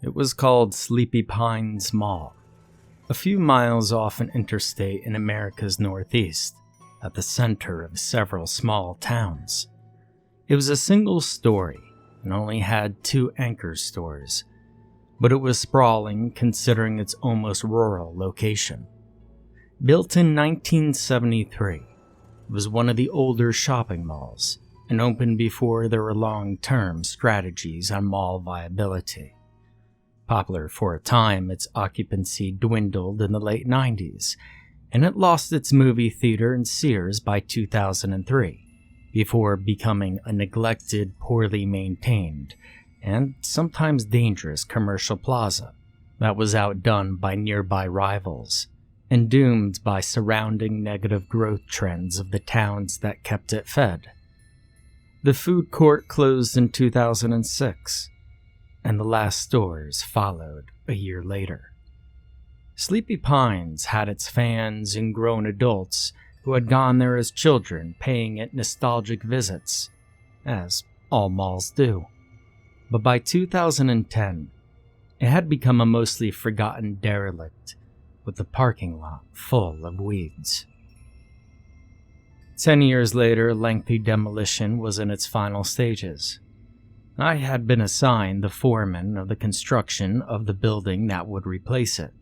It was called Sleepy Pines Mall, a few miles off an interstate in America's Northeast, at the center of several small towns. It was a single story and only had 2 anchor stores, but it was sprawling considering its almost rural location. Built in 1973, it was one of the older shopping malls and opened before there were long-term strategies on mall viability. Popular for a time, its occupancy dwindled in the late 90s, and it lost its movie theater and Sears by 2003, before becoming a neglected, poorly maintained, and sometimes dangerous commercial plaza that was outdone by nearby rivals, and doomed by surrounding negative growth trends of the towns that kept it fed. The food court closed in 2006, and the last stores followed a year later. Sleepy Pines had its fans and grown adults who had gone there as children paying it nostalgic visits, as all malls do. But by 2010, it had become a mostly forgotten derelict, with the parking lot full of weeds. 10 years later, lengthy demolition was in its final stages. I had been assigned the foreman of the construction of the building that would replace it,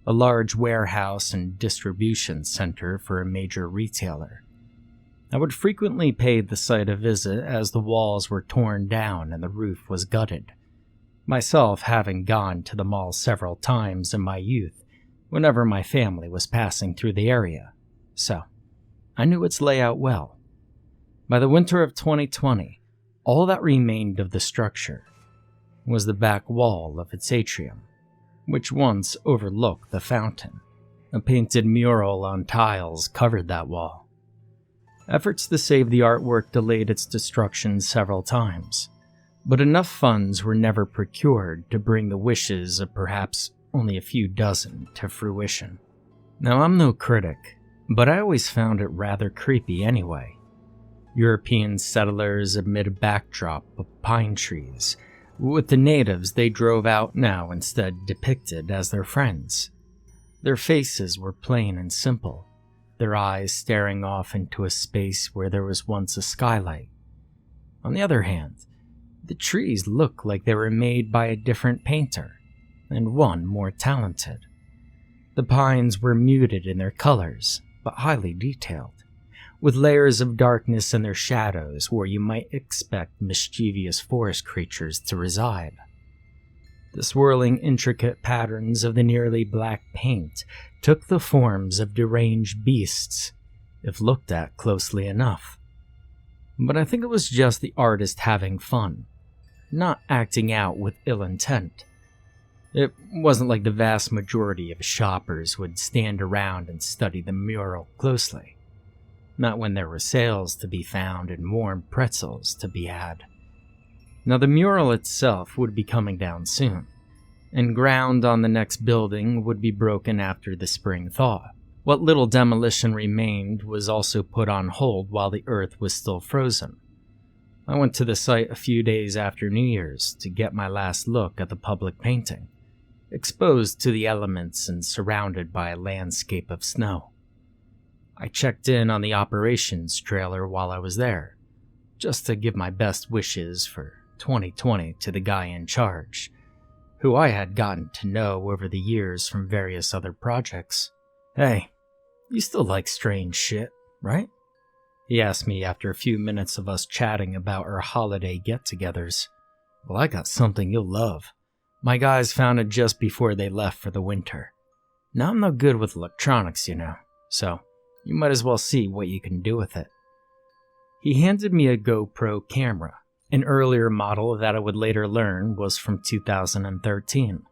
a large warehouse and distribution center for a major retailer. I would frequently pay the site a visit as the walls were torn down and the roof was gutted, myself having gone to the mall several times in my youth whenever my family was passing through the area, so I knew its layout well. By the winter of 2020, all that remained of the structure was the back wall of its atrium, which once overlooked the fountain. A painted mural on tiles covered that wall. Efforts to save the artwork delayed its destruction several times, but enough funds were never procured to bring the wishes of perhaps only a few dozen to fruition. Now, I'm no critic, but I always found it rather creepy anyway. European settlers amid a backdrop of pine trees, with the natives they drove out now instead depicted as their friends. Their faces were plain and simple, their eyes staring off into a space where there was once a skylight. On the other hand, the trees looked like they were made by a different painter, and one more talented. The pines were muted in their colors, but highly detailed, with layers of darkness in their shadows where you might expect mischievous forest creatures to reside. The swirling, intricate patterns of the nearly black paint took the forms of deranged beasts, if looked at closely enough. But I think it was just the artist having fun, not acting out with ill intent. It wasn't like the vast majority of shoppers would stand around and study the mural closely. Not when there were sales to be found and warm pretzels to be had. Now the mural itself would be coming down soon, and ground on the next building would be broken after the spring thaw. What little demolition remained was also put on hold while the earth was still frozen. I went to the site a few days after New Year's to get my last look at the public painting, exposed to the elements and surrounded by a landscape of snow. I checked in on the operations trailer while I was there, just to give my best wishes for 2020 to the guy in charge, who I had gotten to know over the years from various other projects. "Hey, you still like strange shit, right?" he asked me after a few minutes of us chatting about our holiday get-togethers. "Well, I got something you'll love. My guys found it just before they left for the winter. Now, I'm no good with electronics, so you might as well see what you can do with it." He handed me a GoPro camera, an earlier model that I would later learn was from 2013.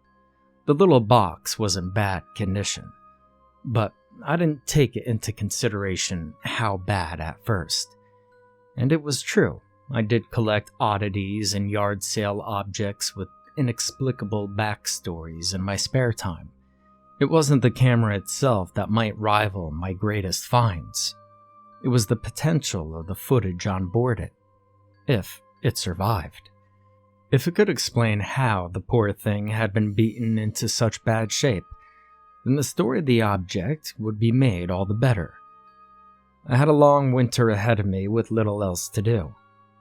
The little box was in bad condition, but I didn't take it into consideration how bad at first. And it was true, I did collect oddities and yard sale objects with inexplicable backstories in my spare time. It wasn't the camera itself that might rival my greatest finds. It was the potential of the footage on board it, if it survived. If it could explain how the poor thing had been beaten into such bad shape, then the story of the object would be made all the better. I had a long winter ahead of me with little else to do,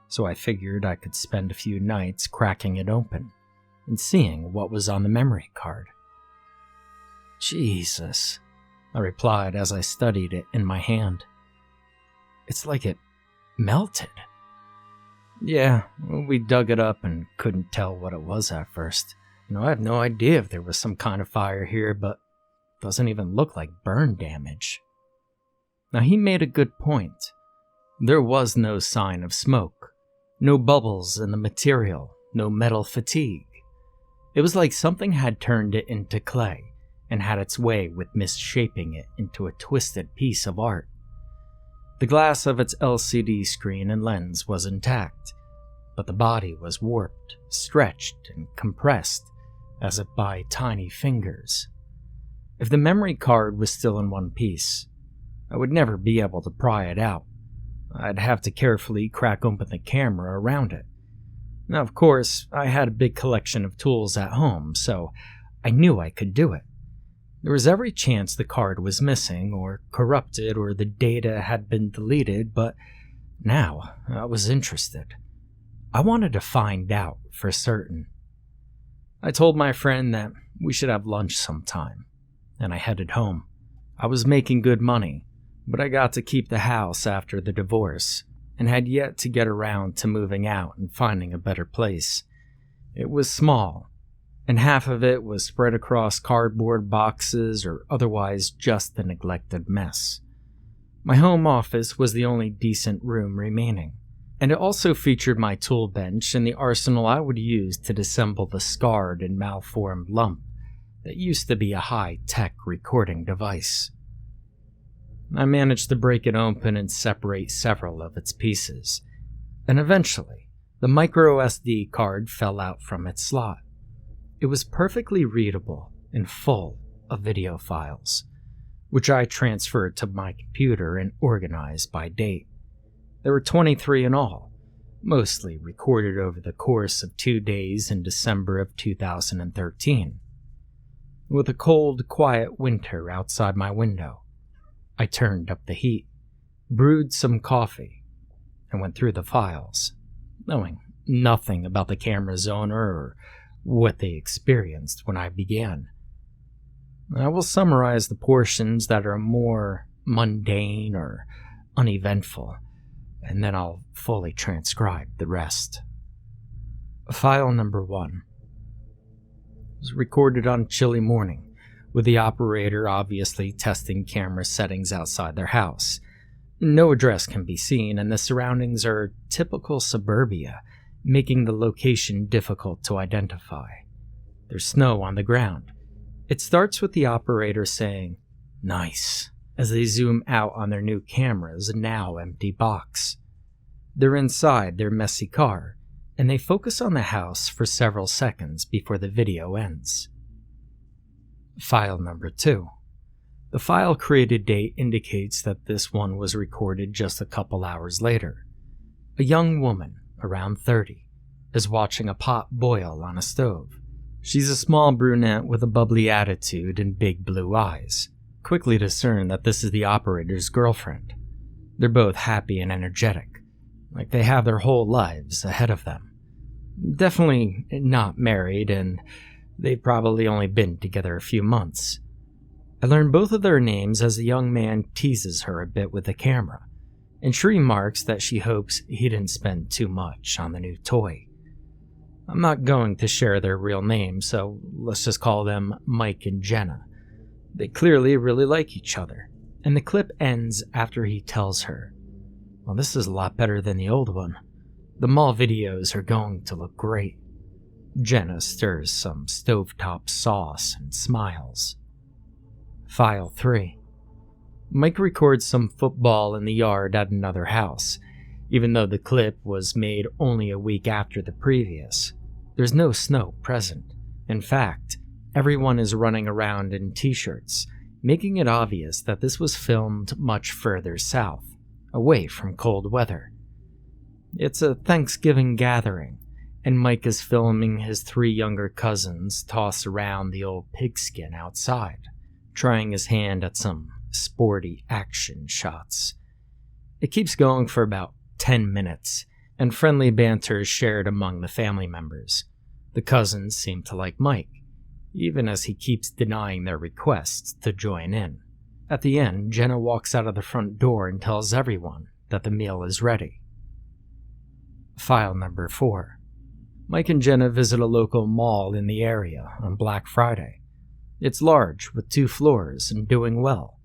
so I figured I could spend a few nights cracking it open and seeing what was on the memory card. Jesus, I replied as I studied it in my hand. It's like it melted. Yeah, we dug it up and couldn't tell what it was at first. I have no idea if there was some kind of fire here, but it doesn't even look like burn damage. Now he made a good point. There was no sign of smoke, no bubbles in the material, no metal fatigue. It was like something had turned it into clay and had its way with misshaping it into a twisted piece of art. The glass of its LCD screen and lens was intact, but the body was warped, stretched, and compressed as if by tiny fingers. If the memory card was still in one piece, I would never be able to pry it out. I'd have to carefully crack open the camera around it. Now, of course, I had a big collection of tools at home, so I knew I could do it. There was every chance the card was missing, or corrupted, or the data had been deleted, but now I was interested. I wanted to find out for certain. I told my friend that we should have lunch sometime, and I headed home. I was making good money, but I got to keep the house after the divorce, and had yet to get around to moving out and finding a better place. It was small, and half of it was spread across cardboard boxes or otherwise just a neglected mess. My home office was the only decent room remaining, and it also featured my tool bench and the arsenal I would use to disassemble the scarred and malformed lump that used to be a high-tech recording device. I managed to break it open and separate several of its pieces, and eventually, the micro SD card fell out from its slot. It was perfectly readable and full of video files, which I transferred to my computer and organized by date. There were 23 in all, mostly recorded over the course of 2 days in December of 2013. With a cold, quiet winter outside my window, I turned up the heat, brewed some coffee, and went through the files, knowing nothing about the camera's owner or what they experienced when I began. I will summarize the portions that are more mundane or uneventful, and then I'll fully transcribe the rest. File number 1 was recorded on a chilly morning, with the operator obviously testing camera settings outside their house. No address can be seen, and the surroundings are typical suburbia, making the location difficult to identify. There's snow on the ground. It starts with the operator saying, "Nice," as they zoom out on their new camera's now empty box. They're inside their messy car, and they focus on the house for several seconds before the video ends. File number 2. The file created date indicates that this one was recorded just a couple hours later. A young woman, around 30, is watching a pot boil on a stove. She's a small brunette with a bubbly attitude and big blue eyes. Quickly discern that this is the operator's girlfriend. They're both happy and energetic, like they have their whole lives ahead of them. Definitely not married, and they've probably only been together a few months. I learned both of their names as the young man teases her a bit with the camera, and she remarks that she hopes he didn't spend too much on the new toy. I'm not going to share their real names, so let's just call them Mike and Jenna. They clearly really like each other, and the clip ends after he tells her, "Well, this is a lot better than the old one. The mall videos are going to look great." Jenna stirs some stovetop sauce and smiles. File 3. Mike records some football in the yard at another house. Even though the clip was made only a week after the previous, there's no snow present. In fact, everyone is running around in t-shirts, making it obvious that this was filmed much further south, away from cold weather. It's a Thanksgiving gathering, and Mike is filming his 3 younger cousins toss around the old pigskin outside, trying his hand at some sporty action shots. It keeps going for about 10 minutes, and friendly banter is shared among the family members. The cousins seem to like Mike, even as he keeps denying their requests to join in. At the end, Jenna walks out of the front door and tells everyone that the meal is ready. File number 4. Mike and Jenna visit a local mall in the area on Black Friday. It's large, with 2 floors, and doing well.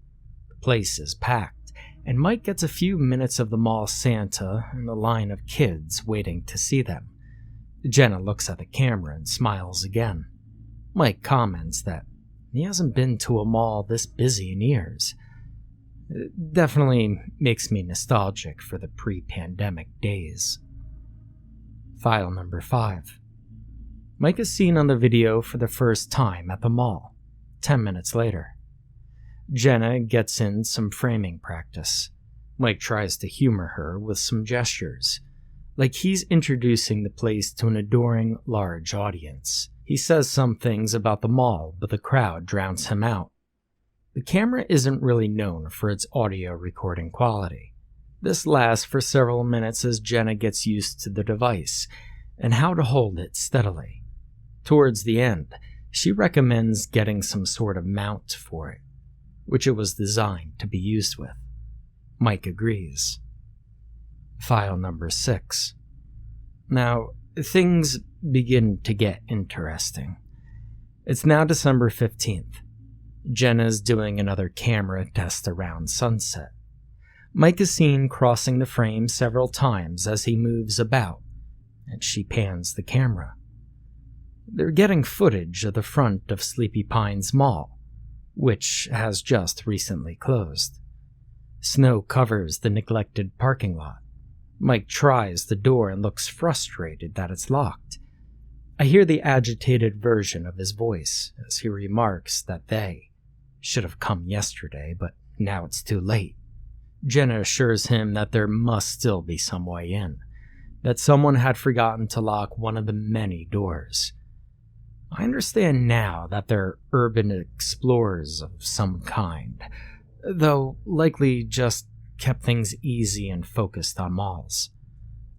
The place is packed, and Mike gets a few minutes of the mall Santa and a line of kids waiting to see them. Jenna looks at the camera and smiles again. Mike comments that he hasn't been to a mall this busy in years. It definitely makes me nostalgic for the pre-pandemic days. File number 5. Mike is seen on the video for the first time at the mall, 10 minutes later. Jenna gets in some framing practice. Mike tries to humor her with some gestures, like he's introducing the place to an adoring, large audience. He says some things about the mall, but the crowd drowns him out. The camera isn't really known for its audio recording quality. This lasts for several minutes as Jenna gets used to the device and how to hold it steadily. Towards the end, she recommends getting some sort of mount for it, which it was designed to be used with. Mike agrees. File number 6. Now, things begin to get interesting. It's now December 15th. Jenna's doing another camera test around sunset. Mike is seen crossing the frame several times as he moves about, and she pans the camera. They're getting footage of the front of Sleepy Pines Mall, which has just recently closed. Snow covers the neglected parking lot. Mike tries the door and looks frustrated that it's locked. I hear the agitated version of his voice as he remarks that they should have come yesterday, but now it's too late. Jenna assures him that there must still be some way in, that someone had forgotten to lock one of the many doors. I understand now that they're urban explorers of some kind, though likely just kept things easy and focused on malls.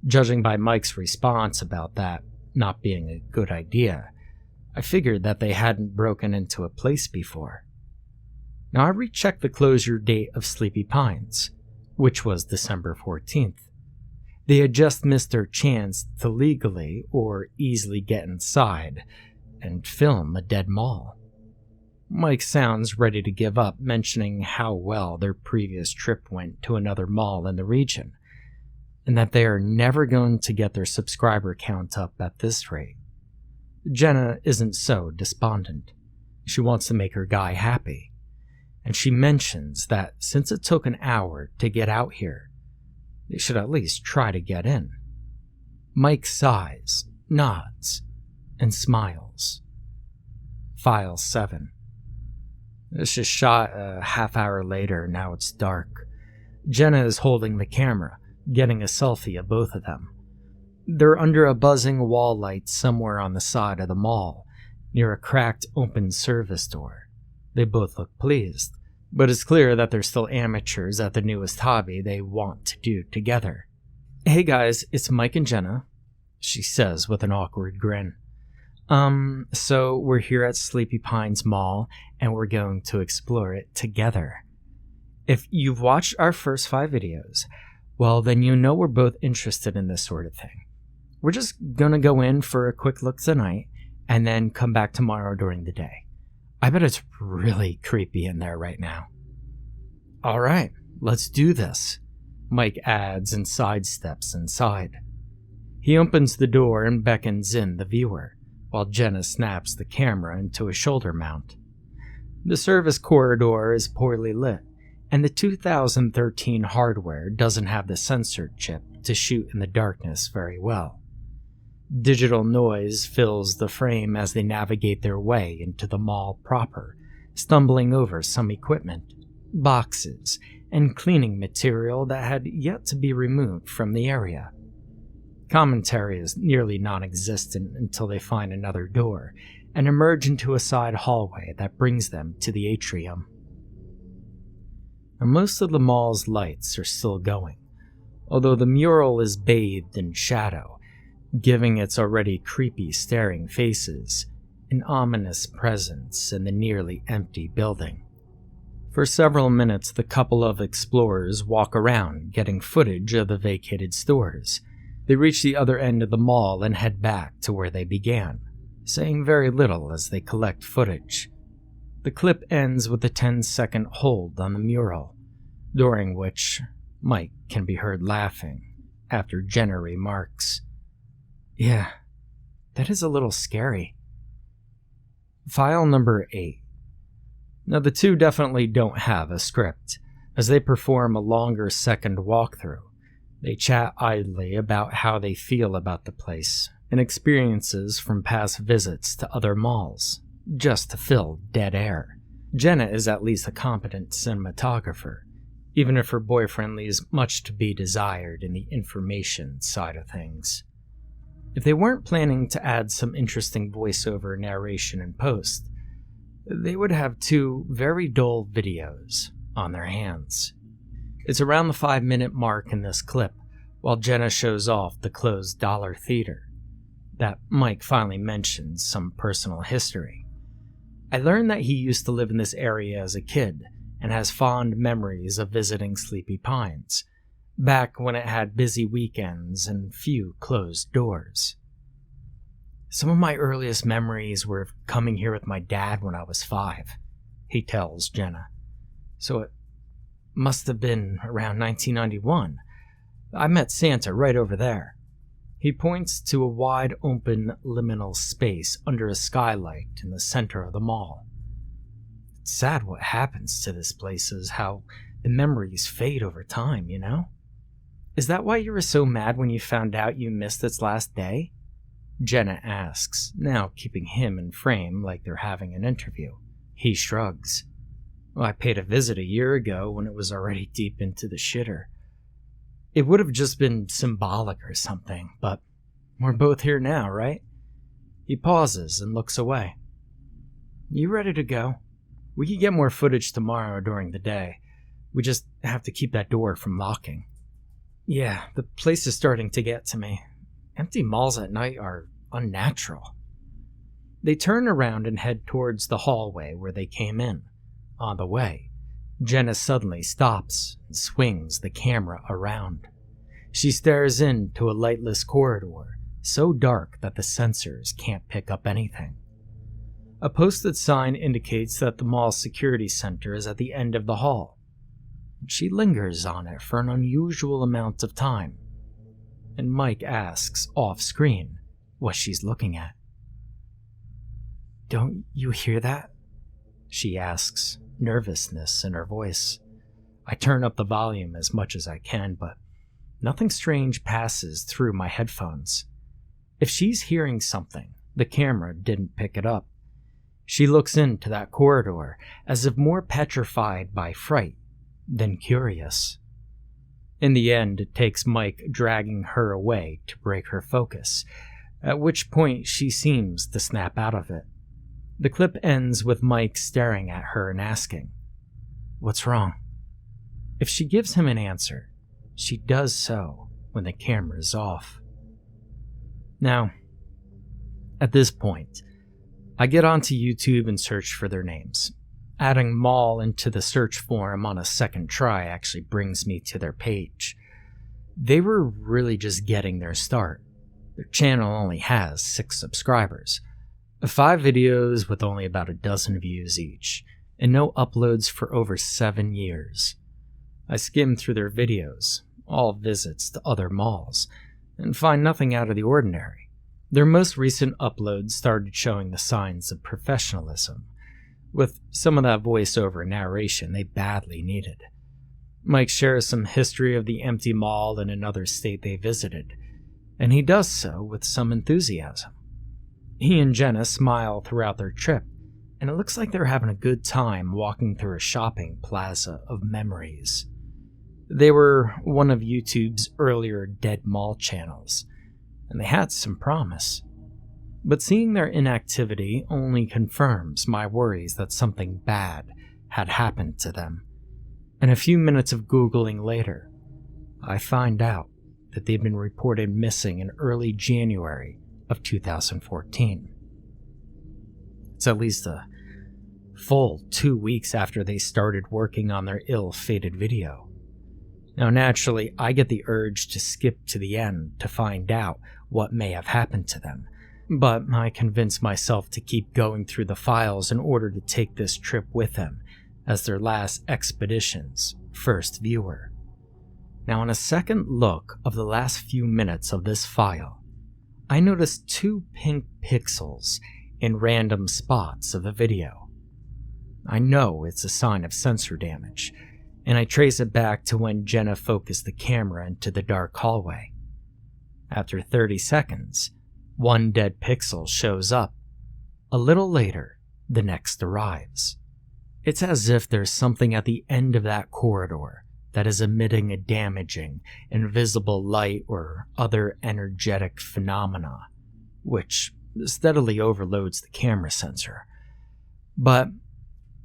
Judging by Mike's response about that not being a good idea, I figured that they hadn't broken into a place before. Now I rechecked the closure date of Sleepy Pines, which was December 14th. They had just missed their chance to legally or easily get inside and film a dead mall. Mike sounds ready to give up, mentioning how well their previous trip went to another mall in the region, and that they are never going to get their subscriber count up at this rate. Jenna isn't so despondent. She wants to make her guy happy, and she mentions that since it took an hour to get out here, they should at least try to get in. Mike sighs, nods, and smiles. File 7. This is shot a half hour later. Now it's dark. Jenna is holding the camera, getting a selfie of both of them. They're under a buzzing wall light somewhere on the side of the mall, near a cracked open service door. They both look pleased, but it's clear that they're still amateurs at the newest hobby they want to do together. "Hey guys, it's Mike and Jenna," she says with an awkward grin. So we're here at Sleepy Pines Mall, and we're going to explore it together. If you've watched our first 5 videos, well, then you know we're both interested in this sort of thing. We're just gonna go in for a quick look tonight, and then come back tomorrow during the day. I bet it's really creepy in there right now. All right, let's do this, Mike adds and sidesteps inside. He opens the door and beckons in the viewer, while Jenna snaps the camera into a shoulder mount. The service corridor is poorly lit, and the 2013 hardware doesn't have the sensor chip to shoot in the darkness very well. Digital noise fills the frame as they navigate their way into the mall proper, stumbling over some equipment, boxes, and cleaning material that had yet to be removed from the area. Commentary is nearly non-existent until they find another door and emerge into a side hallway that brings them to the atrium. Now, most of the mall's lights are still going, although the mural is bathed in shadow, giving its already creepy staring faces an ominous presence in the nearly empty building. For several minutes, the couple of explorers walk around, getting footage of the vacated stores. They reach the other end of the mall and head back to where they began, saying very little as they collect footage. The clip ends with a 10-second hold on the mural, during which Mike can be heard laughing after Jenna remarks, "Yeah, that is a little scary." File number 8. Now, the two definitely don't have a script, as they perform a longer second walkthrough. They chat idly about how they feel about the place and experiences from past visits to other malls, just to fill dead air. Jenna is at least a competent cinematographer, even if her boyfriend leaves much to be desired in the information side of things. If they weren't planning to add some interesting voiceover narration in post, they would have 2 very dull videos on their hands. It's around the 5-minute mark in this clip, while Jenna shows off the closed dollar theater, that Mike finally mentions some personal history. I learned that he used to live in this area as a kid and has fond memories of visiting Sleepy Pines, back when it had busy weekends and few closed doors. "Some of my earliest memories were of coming here with my dad when I was 5, he tells Jenna. "So it must have been around 1991. I met Santa right over there." He points to a wide open liminal space under a skylight in the center of the mall. "It's sad what happens to this place, is how the memories fade over time, you know? Is that why you were so mad when you found out you missed its last day?" Jenna asks, now keeping him in frame like they're having an interview. He shrugs. "Well, I paid a visit a year ago when it was already deep into the shitter. It would have just been symbolic or something, but we're both here now, right?" He pauses and looks away. "You ready to go? We could get more footage tomorrow during the day. We just have to keep that door from locking." "Yeah, the place is starting to get to me. Empty malls at night are unnatural." They turn around and head towards the hallway where they came in. On the way, Jenna suddenly stops and swings the camera around. She stares into a lightless corridor, so dark that the sensors can't pick up anything. A posted sign indicates that the mall security center is at the end of the hall. She lingers on it for an unusual amount of time, and Mike asks off-screen what she's looking at. "Don't you hear that?" she asks, nervousness in her voice. I turn up the volume as much as I can, but nothing strange passes through my headphones. If she's hearing something, the camera didn't pick it up. She looks into that corridor as if more petrified by fright than curious. In the end, it takes Mike dragging her away to break her focus, at which point she seems to snap out of it. The clip ends with Mike staring at her and asking, "What's wrong?" If she gives him an answer, she does so when the camera's off. Now, at this point, I get onto YouTube and search for their names. Adding mall into the search form on a second try actually brings me to their page. They were really just getting their start. Their channel only has 6 subscribers, 5 videos with only about a dozen views each, and no uploads for over 7 years. I skim through their videos, all visits to other malls, and find nothing out of the ordinary. Their most recent uploads started showing the signs of professionalism, with some of that voiceover narration they badly needed. Mike shares some history of the empty mall in another state they visited, and he does so with some enthusiasm. He and Jenna smile throughout their trip, and it looks like they're having a good time walking through a shopping plaza of memories. They were one of YouTube's earlier dead mall channels, and they had some promise. But seeing their inactivity only confirms my worries that something bad had happened to them. And a few minutes of Googling later, I find out that they've been reported missing in early January of 2014. It's at least a full 2 weeks after they started working on their ill-fated video. Now naturally, I get the urge to skip to the end to find out what may have happened to them, but I convince myself to keep going through the files in order to take this trip with them as their last expedition's first viewer. Now on a second look of the last few minutes of this file, I notice 2 pink pixels in random spots of the video. I know it's a sign of sensor damage, and I trace it back to when Jenna focused the camera into the dark hallway. After 30 seconds, 1 dead pixel shows up. A little later, the next arrives. It's as if there's something at the end of that corridor that is emitting a damaging, invisible light or other energetic phenomena, which steadily overloads the camera sensor. But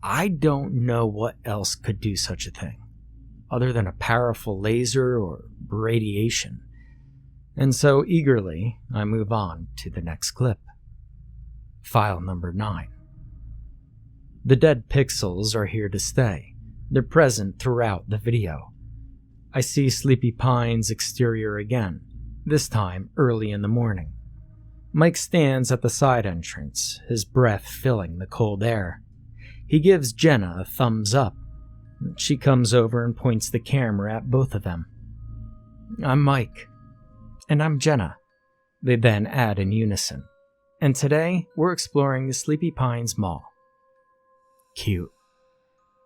I don't know what else could do such a thing, other than a powerful laser or radiation. And so eagerly, I move on to the next clip. File number 9. The dead pixels are here to stay. They're present throughout the video. I see Sleepy Pine's exterior again, this time early in the morning. Mike stands at the side entrance, his breath filling the cold air. He gives Jenna a thumbs up. She comes over and points the camera at both of them. "I'm Mike." "And I'm Jenna." They then add in unison. "And today, we're exploring the Sleepy Pines Mall." Cute.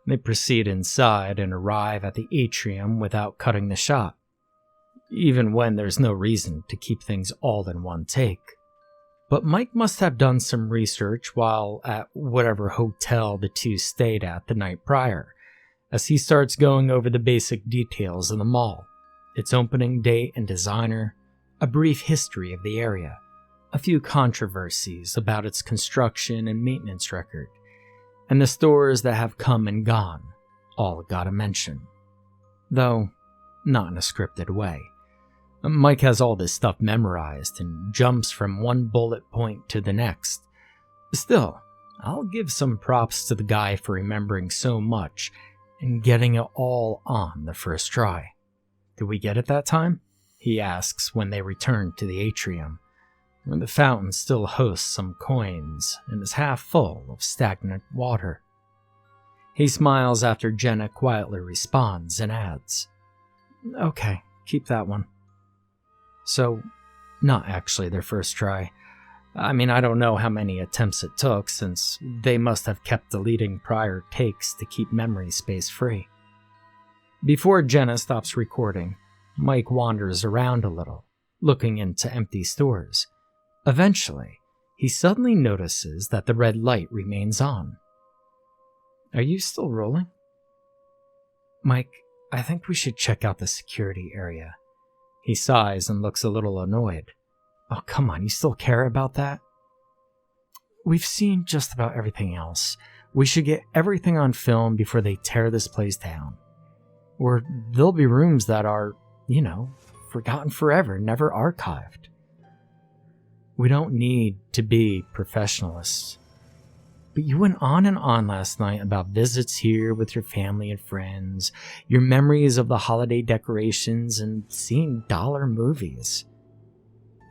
They proceed inside and arrive at the atrium without cutting the shot, even when there's no reason to keep things all in one take. But Mike must have done some research while at whatever hotel the two stayed at the night prior, as he starts going over the basic details of the mall, its opening date and designer, a brief history of the area, a few controversies about its construction and maintenance record, and the stores that have come and gone, all got a mention. Though, not in a scripted way. Mike has all this stuff memorized and jumps from one bullet point to the next. Still, I'll give some props to the guy for remembering so much and getting it all on the first try. "Did we get it that time?" he asks when they return to the atrium, where the fountain still hosts some coins and is half full of stagnant water. He smiles after Jenna quietly responds and adds, "Okay, keep that one." So, not actually their first try. I mean, I don't know how many attempts it took, since they must have kept deleting prior takes to keep memory space free. Before Jenna stops recording, Mike wanders around a little, looking into empty stores. Eventually, he suddenly notices that the red light remains on. "Are you still rolling?" "Mike, I think we should check out the security area." He sighs and looks a little annoyed. "Oh, come on, you still care about that?" "We've seen just about everything else. We should get everything on film before they tear this place down. Or there'll be rooms that are, forgotten forever, never archived." "We don't need to be professionalists. But you went on and on last night about visits here with your family and friends, your memories of the holiday decorations, and seeing dollar movies."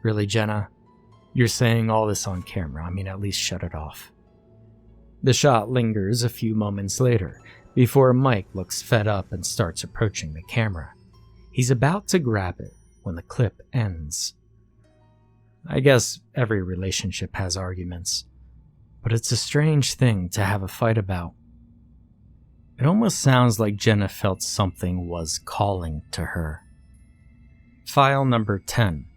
"Really, Jenna? You're saying all this on camera. I mean, at least shut it off." The shot lingers a few moments later, before Mike looks fed up and starts approaching the camera. He's about to grab it when the clip ends. I guess every relationship has arguments, but it's a strange thing to have a fight about. It almost sounds like Jenna felt something was calling to her. File number 10.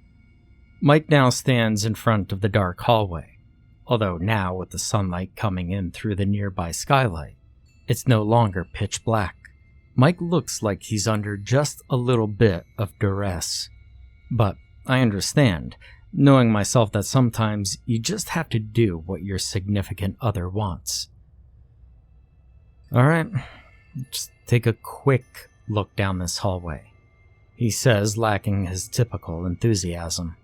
Mike now stands in front of the dark hallway, although now with the sunlight coming in through the nearby skylight, it's no longer pitch black. Mike looks like he's under just a little bit of duress. But I understand, knowing myself that sometimes you just have to do what your significant other wants. Alright, just take a quick look down this hallway, he says, lacking his typical enthusiasm.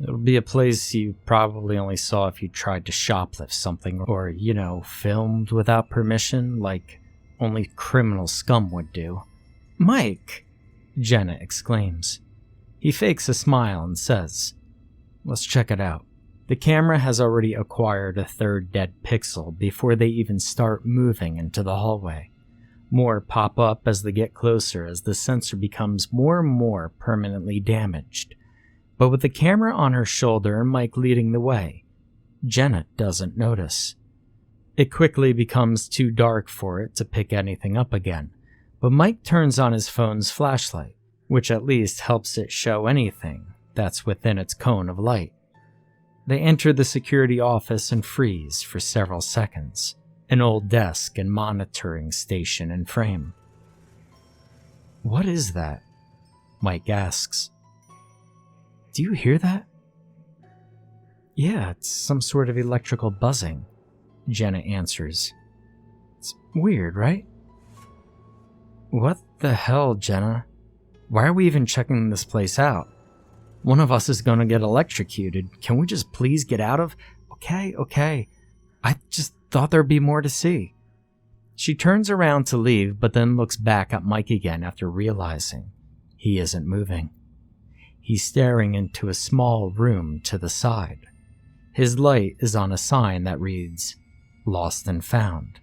It'll be a place you probably only saw if you tried to shoplift something or, filmed without permission like only criminal scum would do. Mike! Jenna exclaims. He fakes a smile and says, "Let's check it out." The camera has already acquired a third dead pixel before they even start moving into the hallway. More pop up as they get closer as the sensor becomes more and more permanently damaged. But with the camera on her shoulder and Mike leading the way, Jenna doesn't notice. It quickly becomes too dark for it to pick anything up again, but Mike turns on his phone's flashlight, which at least helps it show anything that's within its cone of light. They enter the security office and freeze for several seconds, an old desk and monitoring station in frame. "What is that?" Mike asks. "Do you hear that?" "Yeah, it's some sort of electrical buzzing," Jenna answers. "It's weird, right?" "What the hell, Jenna? Why are we even checking this place out? One of us is going to get electrocuted. Can we just please get out of... Okay. I just thought there'd be more to see." She turns around to leave, but then looks back at Mike again after realizing he isn't moving. He's staring into a small room to the side. His light is on a sign that reads, "Lost and Found."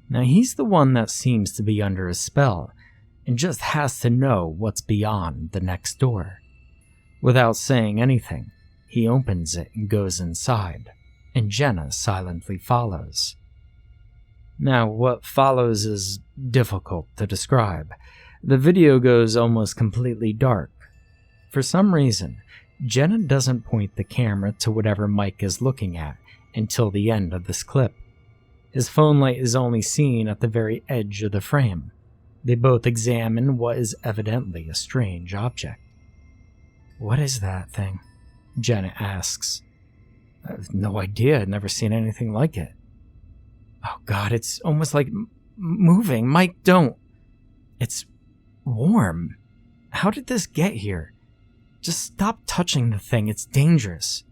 Now he's the one that seems to be under a spell and just has to know what's beyond the next door. Without saying anything, he opens it and goes inside, and Jenna silently follows. Now, what follows is difficult to describe. The video goes almost completely dark. For some reason, Jenna doesn't point the camera to whatever Mike is looking at until the end of this clip. His phone light is only seen at the very edge of the frame. They both examine what is evidently a strange object. "What is that thing?" Jenna asks. "I have no idea. I've never seen anything like it." "Oh God, it's almost like moving. Mike, don't. It's warm. How did this get here? Just stop touching the thing. It's dangerous."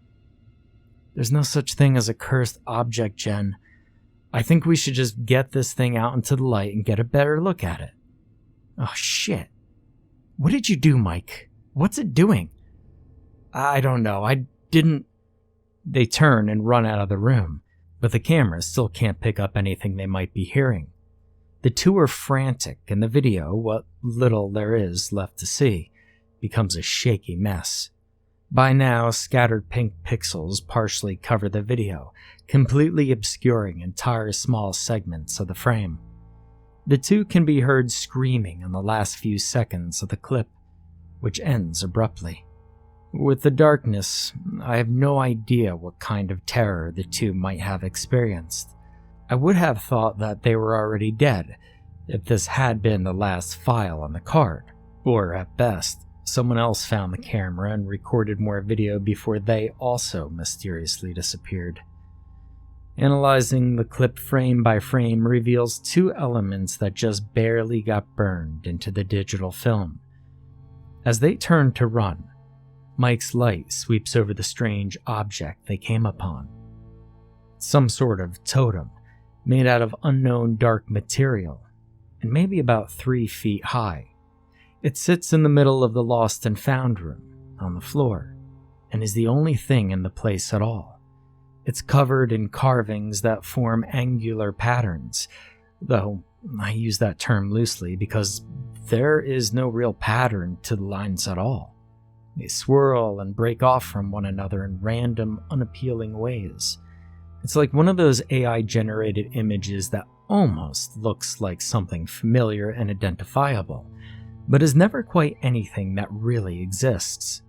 "There's no such thing as a cursed object, Jen. I think we should just get this thing out into the light and get a better look at it." "Oh shit. What did you do, Mike? What's it doing?" "I don't know. I didn't..." They turn and run out of the room, but the camera still can't pick up anything they might be hearing. The two are frantic, and the video, what little there is left to see, becomes a shaky mess. By now, scattered pink pixels partially cover the video, completely obscuring entire small segments of the frame. The two can be heard screaming in the last few seconds of the clip, which ends abruptly. With the darkness, I have no idea what kind of terror the two might have experienced. I would have thought that they were already dead if this had been the last file on the card, or at best, someone else found the camera and recorded more video before they also mysteriously disappeared. Analyzing the clip frame by frame reveals two elements that just barely got burned into the digital film. As they turn to run, Mike's light sweeps over the strange object they came upon. Some sort of totem, made out of unknown dark material, and maybe about 3 feet high. It sits in the middle of the lost and found room, on the floor, and is the only thing in the place at all. It's covered in carvings that form angular patterns, though I use that term loosely because there is no real pattern to the lines at all. They swirl and break off from one another in random, unappealing ways. It's like one of those AI-generated images that almost looks like something familiar and identifiable, but is never quite anything that really exists.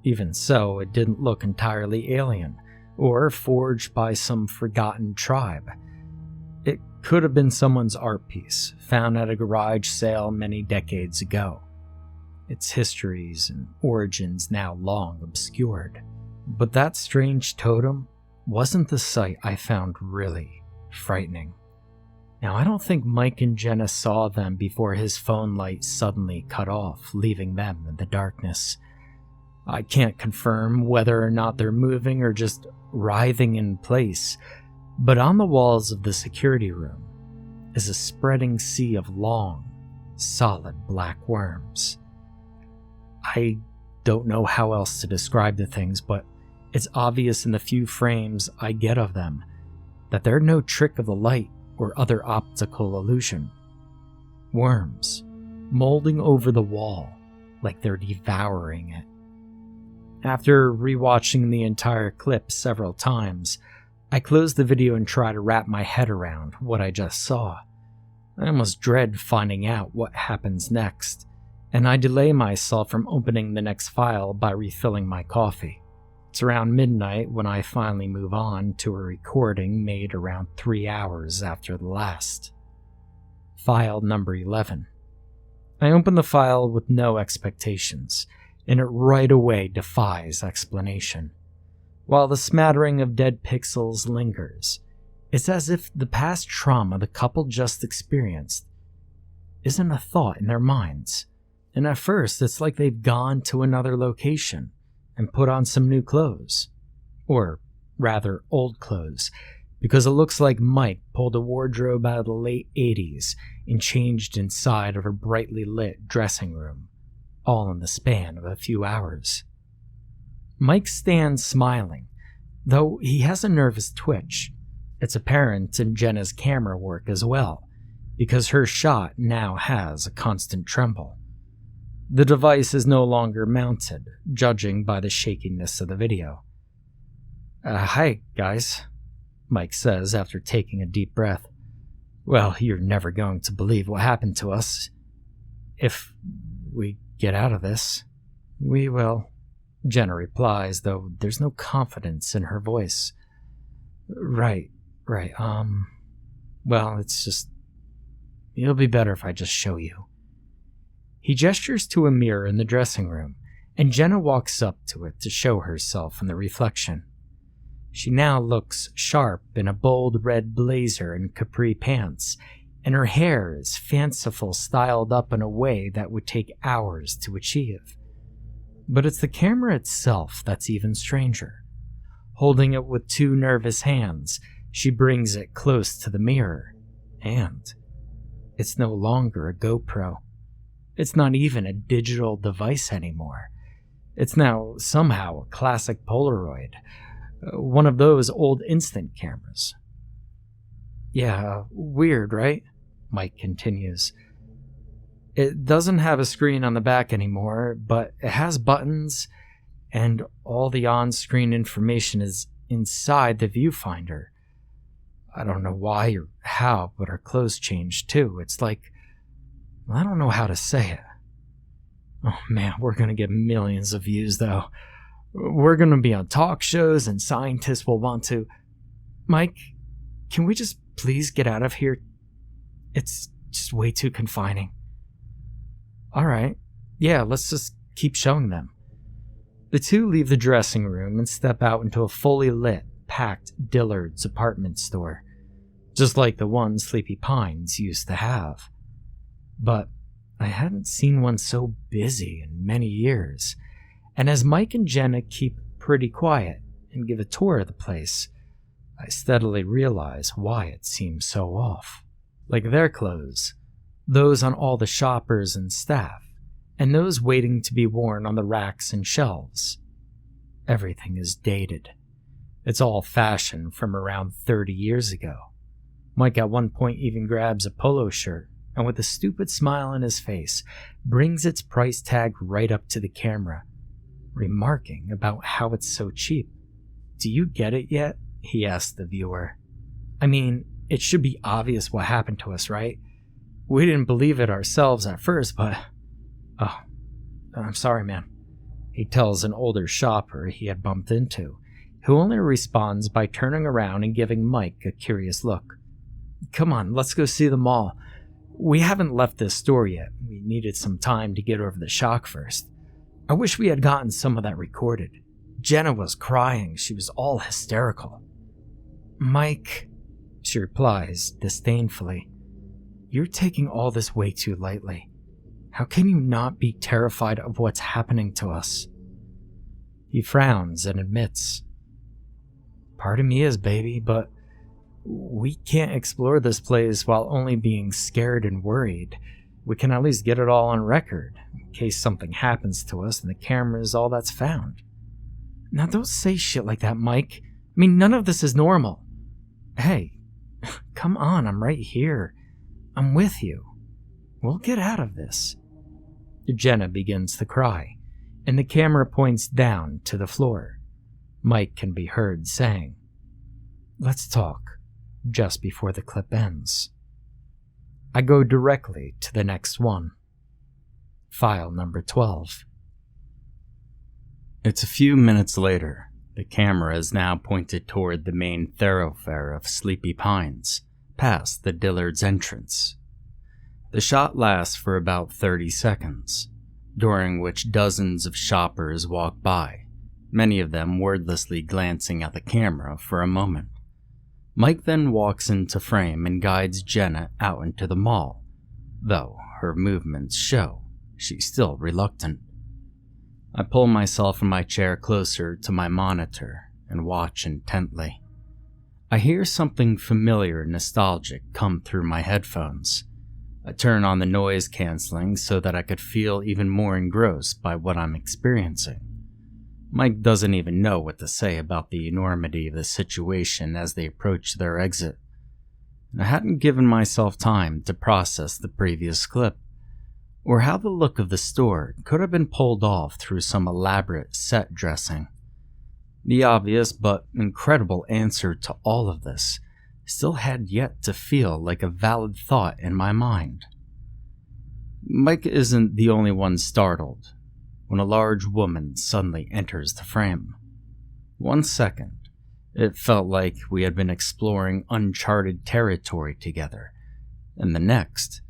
Even so, it didn't look entirely alien, or forged by some forgotten tribe. It could have been someone's art piece, found at a garage sale many decades ago. its histories and origins now long obscured. But that strange totem wasn't the sight I found really frightening. Now, I don't think Mike and Jenna saw them before his phone light suddenly cut off, leaving them in the darkness. I can't confirm whether or not they're moving or just writhing in place, but on the walls of the security room is a spreading sea of long, solid black worms. I don't know how else to describe the things, but it's obvious in the few frames I get of them that they're no trick of the light or other optical illusion. Worms, molding over the wall like they're devouring it. After rewatching the entire clip several times, I close the video and try to wrap my head around what I just saw. I almost dread finding out what happens next, and I delay myself from opening the next file by refilling my coffee. It's around midnight when I finally move on to a recording made around 3 hours after the last. File number 11. I open the file with no expectations, and it right away defies explanation. While the smattering of dead pixels lingers, it's as if the past trauma the couple just experienced isn't a thought in their minds. And at first, it's like they've gone to another location and put on some new clothes. Or rather, old clothes, because it looks like Mike pulled a wardrobe out of the late 80s and changed inside of a brightly lit dressing room, all in the span of a few hours. Mike stands smiling, though he has a nervous twitch. It's apparent in Jenna's camera work as well, because her shot now has a constant tremble. The device is no longer mounted, judging by the shakiness of the video. Hi, guys, Mike says after taking a deep breath. Well, you're never going to believe what happened to us. If we get out of this, we will, Jenna replies, though there's no confidence in her voice. Right, well, it'll be better if I just show you. He gestures to a mirror in the dressing room, and Jenna walks up to it to show herself in the reflection. She now looks sharp in a bold red blazer and capri pants, and her hair is fanciful, styled up in a way that would take hours to achieve. But it's the camera itself that's even stranger. Holding it with 2 nervous hands, she brings it close to the mirror, and it's no longer a GoPro. It's not even a digital device anymore. It's now somehow a classic Polaroid, one of those old instant cameras. Yeah, weird, right? Mike continues. It doesn't have a screen on the back anymore, but it has buttons, and all the on-screen information is inside the viewfinder. I don't know why or how, but our clothes changed too. It's like, I don't know how to say it. Oh man, we're gonna get millions of views though. We're gonna be on talk shows and scientists will want to... Mike, can we just please get out of here? It's just way too confining. Alright, yeah, let's just keep showing them. The two leave the dressing room and step out into a fully lit, packed Dillard's apartment store, just like the one Sleepy Pines used to have. But I hadn't seen one so busy in many years, and as Mike and Jenna keep pretty quiet and give a tour of the place, I steadily realize why it seems so off. Like their clothes, those on all the shoppers and staff, and those waiting to be worn on the racks and shelves. Everything is dated. It's all fashion from around 30 years ago. Mike at one point even grabs a polo shirt, and with a stupid smile on his face, brings its price tag right up to the camera, remarking about how it's so cheap. Do you get it yet? He asked the viewer. I mean, it should be obvious what happened to us, right? We didn't believe it ourselves at first, but... Oh, I'm sorry, man. He tells an older shopper he had bumped into, who only responds by turning around and giving Mike a curious look. Come on, let's go see the mall. We haven't left this store yet. We needed some time to get over the shock first. I wish we had gotten some of that recorded. Jenna was crying. She was all hysterical. Mike, she replies disdainfully, you're taking all this way too lightly. How can you not be terrified of what's happening to us? He frowns and admits, part of me is, baby, but we can't explore this place while only being scared and worried. We can at least get it all on record, in case something happens to us and the camera is all that's found. Now don't say shit like that, Mike. I mean, none of this is normal. Hey, come on, I'm right here. I'm with you. We'll get out of this. Jenna begins to cry, and the camera points down to the floor. Mike can be heard saying, let's talk, just before the clip ends. I go directly to the next one. File number 12. It's a few minutes later. The camera is now pointed toward the main thoroughfare of Sleepy Pines, past the Dillard's entrance. The shot lasts for about 30 seconds, during which dozens of shoppers walk by, many of them wordlessly glancing at the camera for a moment. Mike then walks into frame and guides Jenna out into the mall, though her movements show she's still reluctant. I pull myself in my chair closer to my monitor and watch intently. I hear something familiar and nostalgic come through my headphones. I turn on the noise canceling so that I could feel even more engrossed by what I'm experiencing. Mike doesn't even know what to say about the enormity of the situation as they approach their exit. I hadn't given myself time to process the previous clip, or how the look of the store could have been pulled off through some elaborate set dressing. The obvious but incredible answer to all of this still had yet to feel like a valid thought in my mind. Mike isn't the only one startled when a large woman suddenly enters the frame. 1 second, it felt like we had been exploring uncharted territory together, and the next,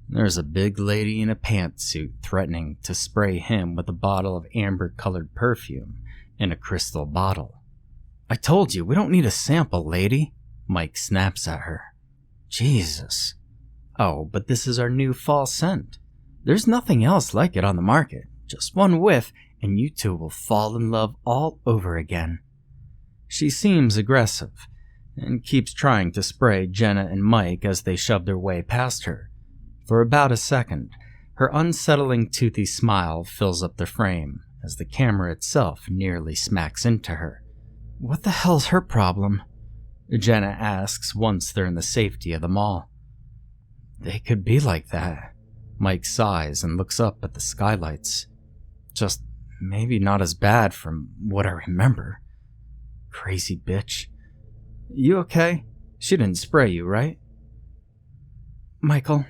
there's a big lady in a pantsuit threatening to spray him with a bottle of amber-colored perfume in a crystal bottle. I told you, we don't need a sample, lady, Mike snaps at her. Jesus. Oh, but this is our new fall scent. There's nothing else like it on the market. Just one whiff, and you two will fall in love all over again. She seems aggressive, and keeps trying to spray Jenna and Mike as they shove their way past her. For about a second, her unsettling toothy smile fills up the frame as the camera itself nearly smacks into her. What the hell's her problem? Jenna asks once they're in the safety of the mall. They could be like that. Mike sighs and looks up at the skylights. Just maybe not as bad from what I remember. Crazy bitch. You okay? She didn't spray you, right? Michael,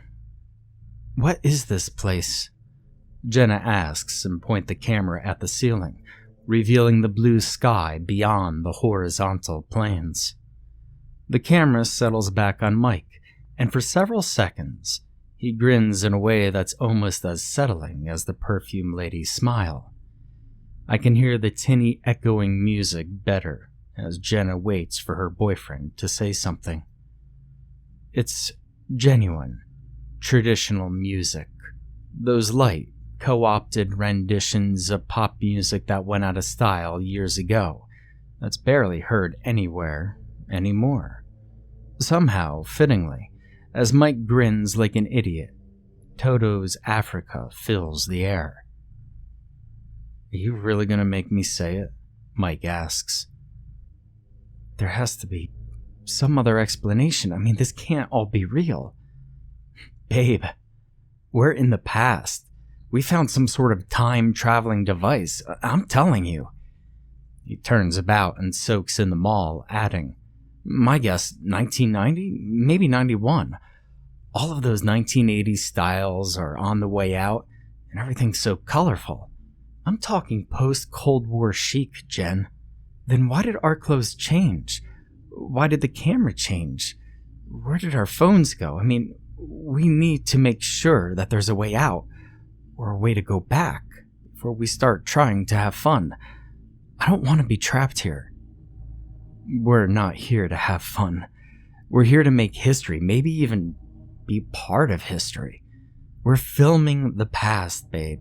what is this place? Jenna asks and points the camera at the ceiling, revealing the blue sky beyond the horizontal planes. The camera settles back on Mike, and for several seconds, he grins in a way that's almost as settling as the perfume lady's smile. I can hear the tinny echoing music better as Jenna waits for her boyfriend to say something. It's genuine, traditional music. Those light, co-opted renditions of pop music that went out of style years ago, that's barely heard anywhere anymore. Somehow, fittingly, as Mike grins like an idiot, Toto's Africa fills the air. Are you really gonna make me say it? Mike asks. There has to be some other explanation. I mean, this can't all be real. Babe, we're in the past. We found some sort of time-traveling device. I'm telling you. He turns about and soaks in the mall, adding, my guess, 1990? Maybe 91. All of those 1980s styles are on the way out, and everything's so colorful. I'm talking post-Cold War chic, Jen. Then why did our clothes change? Why did the camera change? Where did our phones go? I mean, we need to make sure that there's a way out, or a way to go back, before we start trying to have fun. I don't want to be trapped here. We're not here to have fun. We're here to make history, maybe even be part of history. We're filming the past, babe.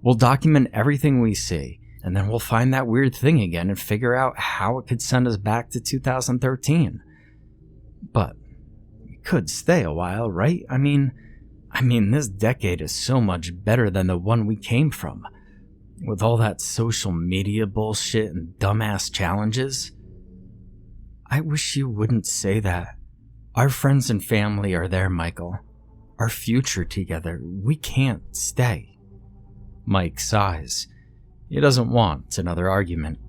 We'll document everything we see, and then we'll find that weird thing again and figure out how it could send us back to 2013. But we could stay a while, right? I mean, this decade is so much better than the one we came from. With all that social media bullshit and dumbass challenges. I wish you wouldn't say that. Our friends and family are there, Michael. Our future together. We can't stay. Mike sighs. He doesn't want another argument.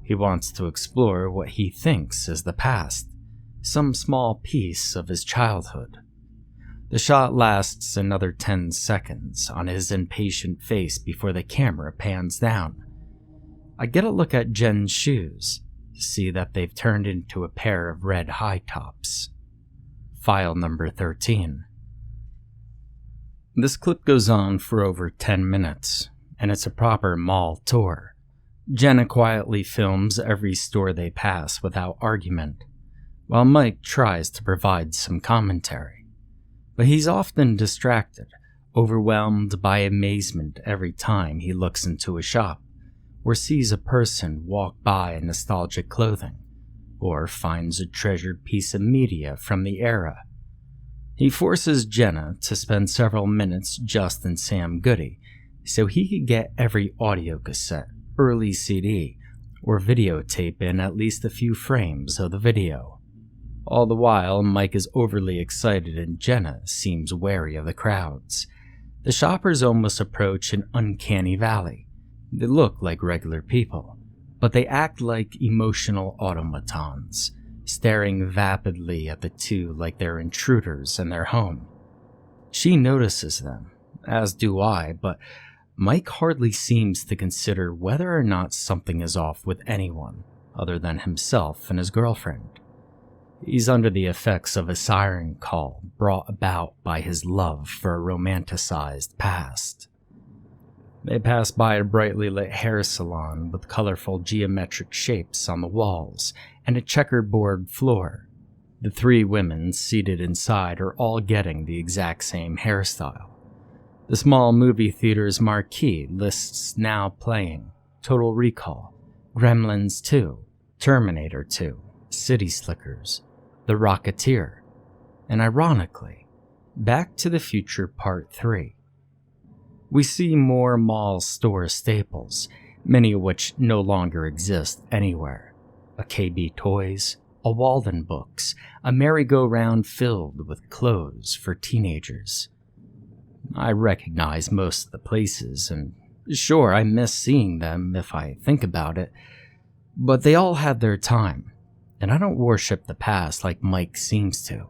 He wants to explore what he thinks is the past, some small piece of his childhood. The shot lasts another 10 seconds on his impatient face before the camera pans down. I get a look at Jen's shoes to see that they've turned into a pair of red high tops. File number 13. This clip goes on for over 10 minutes, and it's a proper mall tour. Jenna quietly films every store they pass without argument, while Mike tries to provide some commentary. But he's often distracted, overwhelmed by amazement every time he looks into a shop, or sees a person walk by in nostalgic clothing, or finds a treasured piece of media from the era. He forces Jenna to spend several minutes just in Sam Goody, so he could get every audio cassette, early CD, or videotape in at least a few frames of the video. All the while, Mike is overly excited and Jenna seems wary of the crowds. The shoppers almost approach an uncanny valley. They look like regular people, but they act like emotional automatons, staring vapidly at the two like they're intruders in their home. She notices them, as do I, but Mike hardly seems to consider whether or not something is off with anyone other than himself and his girlfriend. He's under the effects of a siren call brought about by his love for a romanticized past. They pass by a brightly lit hair salon with colorful geometric shapes on the walls and a checkerboard floor. The three women seated inside are all getting the exact same hairstyle. The small movie theater's marquee lists now playing Total Recall, Gremlins 2, Terminator 2, City Slickers, The Rocketeer, and ironically, Back to the Future Part 3. We see more mall store staples, many of which no longer exist anywhere. A KB Toys, a Walden Books, a merry-go-round filled with clothes for teenagers. I recognize most of the places, and sure, I miss seeing them if I think about it, but they all had their time, and I don't worship the past like Mike seems to.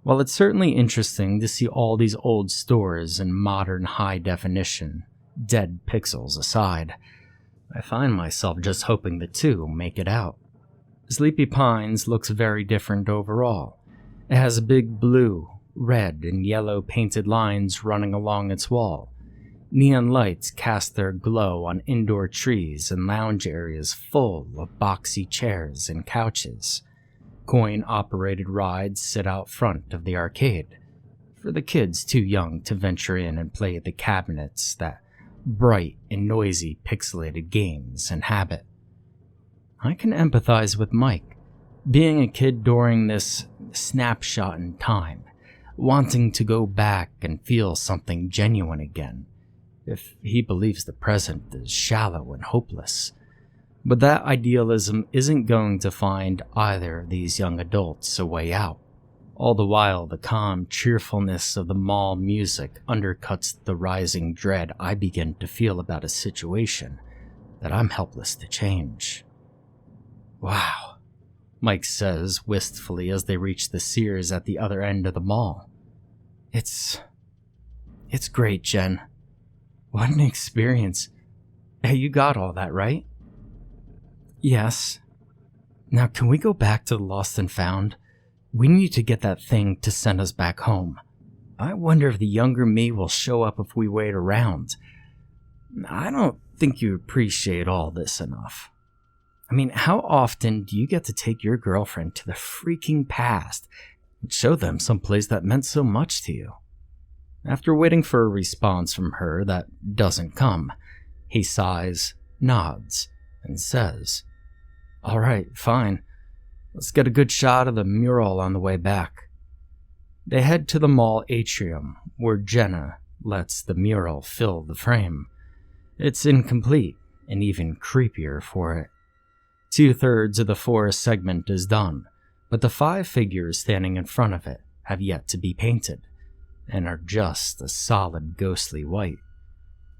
While it's certainly interesting to see all these old stores in modern high definition, dead pixels aside, I find myself just hoping the two make it out. Sleepy Pines looks very different overall. It has big blue, red, and yellow painted lines running along its wall. Neon lights cast their glow on indoor trees and lounge areas full of boxy chairs and couches. Coin-operated rides sit out front of the arcade, for the kids too young to venture in and play at the cabinets that bright and noisy pixelated games inhabit. I can empathize with Mike, being a kid during this snapshot in time, wanting to go back and feel something genuine again, if he believes the present is shallow and hopeless. But that idealism isn't going to find either of these young adults a way out. All the while, the calm cheerfulness of the mall music undercuts the rising dread I begin to feel about a situation that I'm helpless to change. Wow, Mike says wistfully as they reach the Sears at the other end of the mall. It's great, Jen. What an experience. Hey, you got all that, right? Yes. Now, can we go back to the Lost and Found? We need to get that thing to send us back home. I wonder if the younger me will show up if we wait around. I don't think you appreciate all this enough. I mean, how often do you get to take your girlfriend to the freaking past and show them someplace that meant so much to you? After waiting for a response from her that doesn't come, he sighs, nods, and says, "All right, fine. Let's get a good shot of the mural on the way back." They head to the mall atrium, where Jenna lets the mural fill the frame. It's incomplete, and even creepier for it. 2/3 of the forest segment is done, but the 5 figures standing in front of it have yet to be painted, and are just a solid ghostly white.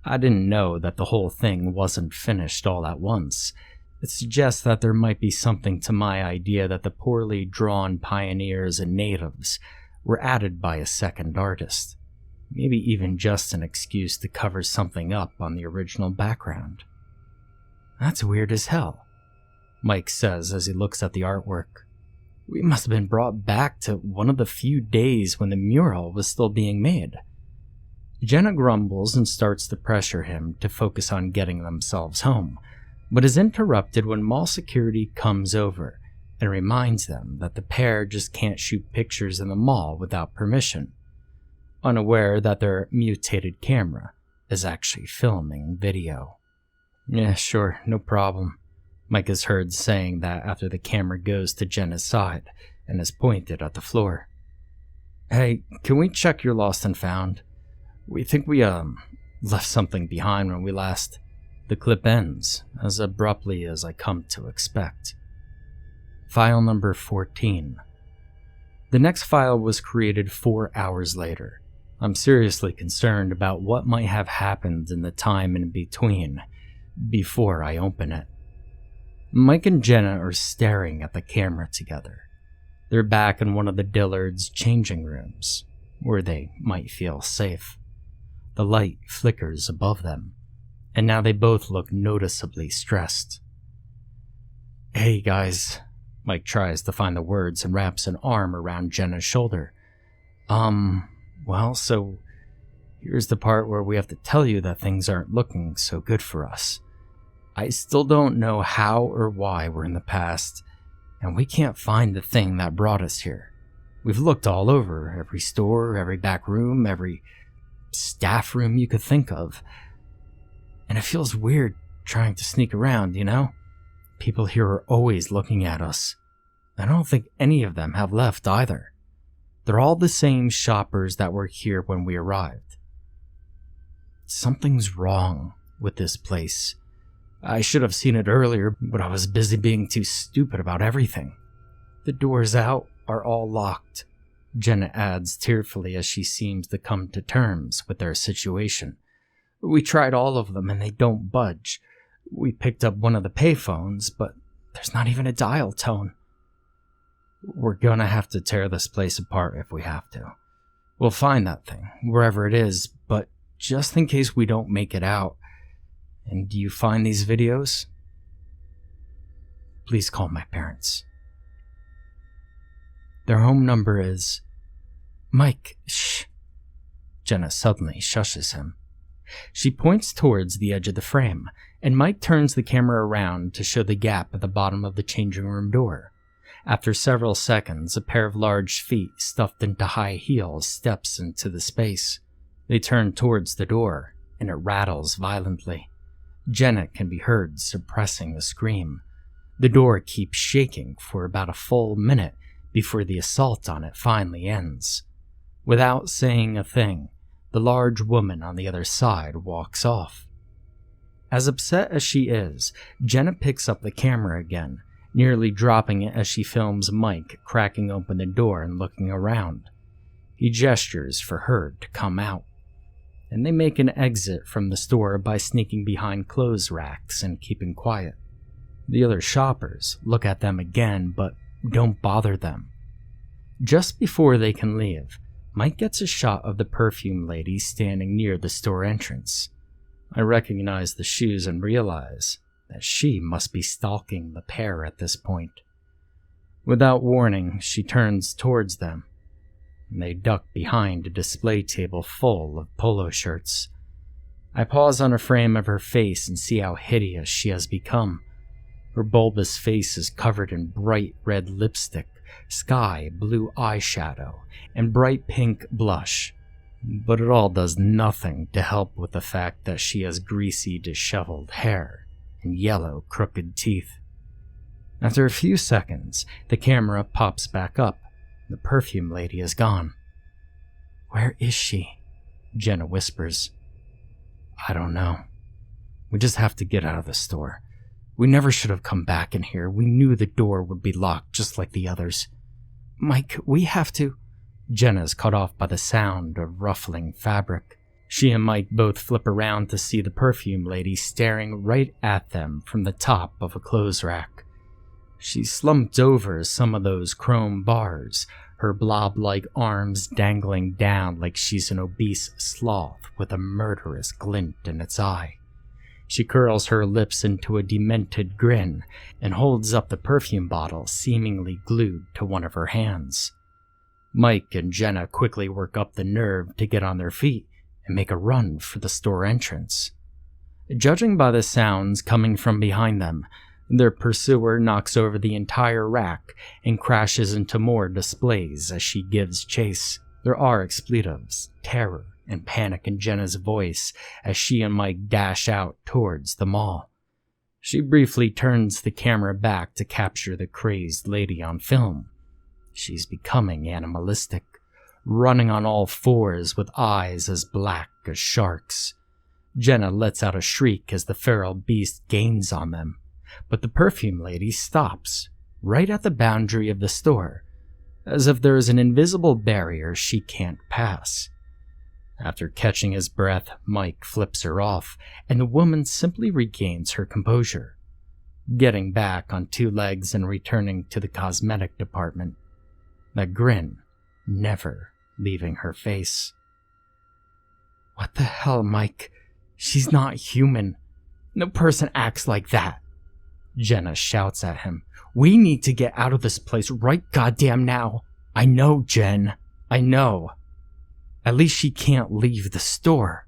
I didn't know that the whole thing wasn't finished all at once. It suggests that there might be something to my idea that the poorly drawn pioneers and natives were added by a second artist. Maybe even just an excuse to cover something up on the original background. "That's weird as hell," Mike says as he looks at the artwork. "We must have been brought back to one of the few days when the mural was still being made." Jenna grumbles and starts to pressure him to focus on getting themselves home, but is interrupted when mall security comes over and reminds them that the pair just can't shoot pictures in the mall without permission, unaware that their mutated camera is actually filming video. "Yeah, sure, no problem," Mike is heard saying that after the camera goes to Jenna's side and is pointed at the floor. "Hey, can we check your lost and found? We think we left something behind when we last..." The clip ends as abruptly as I come to expect. File number 14. The next file was created 4 hours later. I'm seriously concerned about what might have happened in the time in between, before I open it. Mike and Jenna are staring at the camera together. They're back in one of the Dillards' changing rooms, where they might feel safe. The light flickers above them, and now they both look noticeably stressed. "Hey guys," Mike tries to find the words and wraps an arm around Jenna's shoulder. Well, so here's the part where we have to tell you that things aren't looking so good for us. I still don't know how or why we're in the past, and we can't find the thing that brought us here. We've looked all over, every store, every back room, every staff room you could think of. And it feels weird trying to sneak around, you know? People here are always looking at us. I don't think any of them have left either. They're all the same shoppers that were here when we arrived. Something's wrong with this place. I should have seen it earlier, but I was busy being too stupid about everything. The doors out are all locked," Jenna adds tearfully as she seems to come to terms with their situation. "We tried all of them and they don't budge. We picked up one of the payphones, but there's not even a dial tone. We're gonna have to tear this place apart if we have to. We'll find that thing, wherever it is, but just in case we don't make it out. And do you find these videos? Please call my parents. Their home number is..." "Mike, shh." Jenna suddenly shushes him. She points towards the edge of the frame, and Mike turns the camera around to show the gap at the bottom of the changing room door. After several seconds, a pair of large feet stuffed into high heels steps into the space. They turn towards the door, and it rattles violently. Jenna can be heard suppressing a scream. The door keeps shaking for about a full minute before the assault on it finally ends. Without saying a thing, the large woman on the other side walks off. As upset as she is, Jenna picks up the camera again, nearly dropping it as she films Mike cracking open the door and looking around. He gestures for her to come out, and they make an exit from the store by sneaking behind clothes racks and keeping quiet. The other shoppers look at them again, but don't bother them. Just before they can leave, Mike gets a shot of the perfume lady standing near the store entrance. I recognize the shoes and realize that she must be stalking the pair at this point. Without warning, she turns towards them. and they duck behind a display table full of polo shirts. I pause on a frame of her face and see how hideous she has become. Her bulbous face is covered in bright red lipstick, sky blue eyeshadow, and bright pink blush. But it all does nothing to help with the fact that she has greasy, disheveled hair and yellow, crooked teeth. After a few seconds, the camera pops back up. The perfume lady is gone. "Where is she?" Jenna whispers. "I don't know. We just have to get out of the store. We never should have come back in here. We knew the door would be locked just like the others. Mike, we have to..." Jenna is cut off by the sound of ruffling fabric. She and Mike both flip around to see the perfume lady staring right at them from the top of a clothes rack. She's slumped over some of those chrome bars, her blob-like arms dangling down like she's an obese sloth with a murderous glint in its eye. She curls her lips into a demented grin and holds up the perfume bottle seemingly glued to one of her hands. Mike and Jenna quickly work up the nerve to get on their feet and make a run for the store entrance. Judging by the sounds coming from behind them, their pursuer knocks over the entire rack and crashes into more displays as she gives chase. There are expletives, terror, and panic in Jenna's voice as she and Mike dash out towards the mall. She briefly turns the camera back to capture the crazed lady on film. She's becoming animalistic, running on all fours with eyes as black as sharks. Jenna lets out a shriek as the feral beast gains on them, but the perfume lady stops right at the boundary of the store, as if there is an invisible barrier she can't pass. After catching his breath, Mike flips her off, and the woman simply regains her composure, getting back on two legs and returning to the cosmetic department, that grin never leaving her face. "What the hell, Mike? She's not human. No person acts like that," Jenna shouts at him. "We need to get out of this place right goddamn now." "I know, Jen. I know. At least she can't leave the store."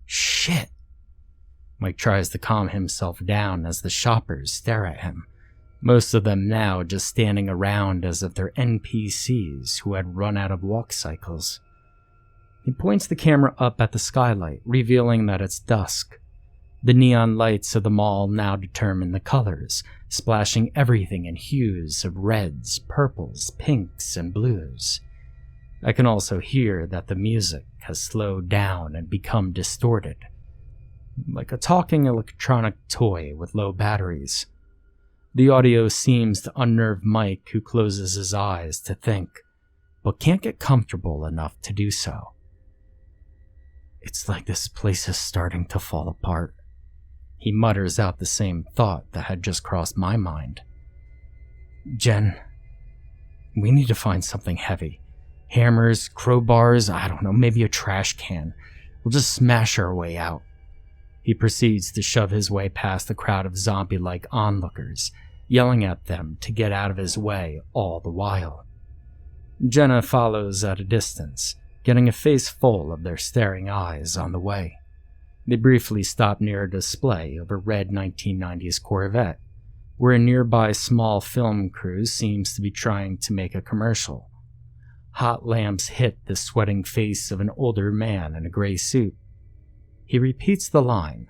"Shit." Mike tries to calm himself down as the shoppers stare at him, most of them now just standing around as if they're NPCs who had run out of walk cycles. He points the camera up at the skylight, revealing that it's dusk. The neon lights of the mall now determine the colors, splashing everything in hues of reds, purples, pinks, and blues. I can also hear that the music has slowed down and become distorted, like a talking electronic toy with low batteries. The audio seems to unnerve Mike, who closes his eyes to think, but can't get comfortable enough to do so. "It's like this place is starting to fall apart." He mutters out the same thought that had just crossed my mind. "Jen, we need to find something heavy. Hammers, crowbars, I don't know, maybe a trash can. We'll just smash our way out." He proceeds to shove his way past the crowd of zombie-like onlookers, yelling at them to get out of his way all the while. Jenna follows at a distance, getting a face full of their staring eyes on the way. They briefly stop near a display of a red 1990s Corvette, where a nearby small film crew seems to be trying to make a commercial. Hot lamps hit the sweating face of an older man in a gray suit. He repeats the line,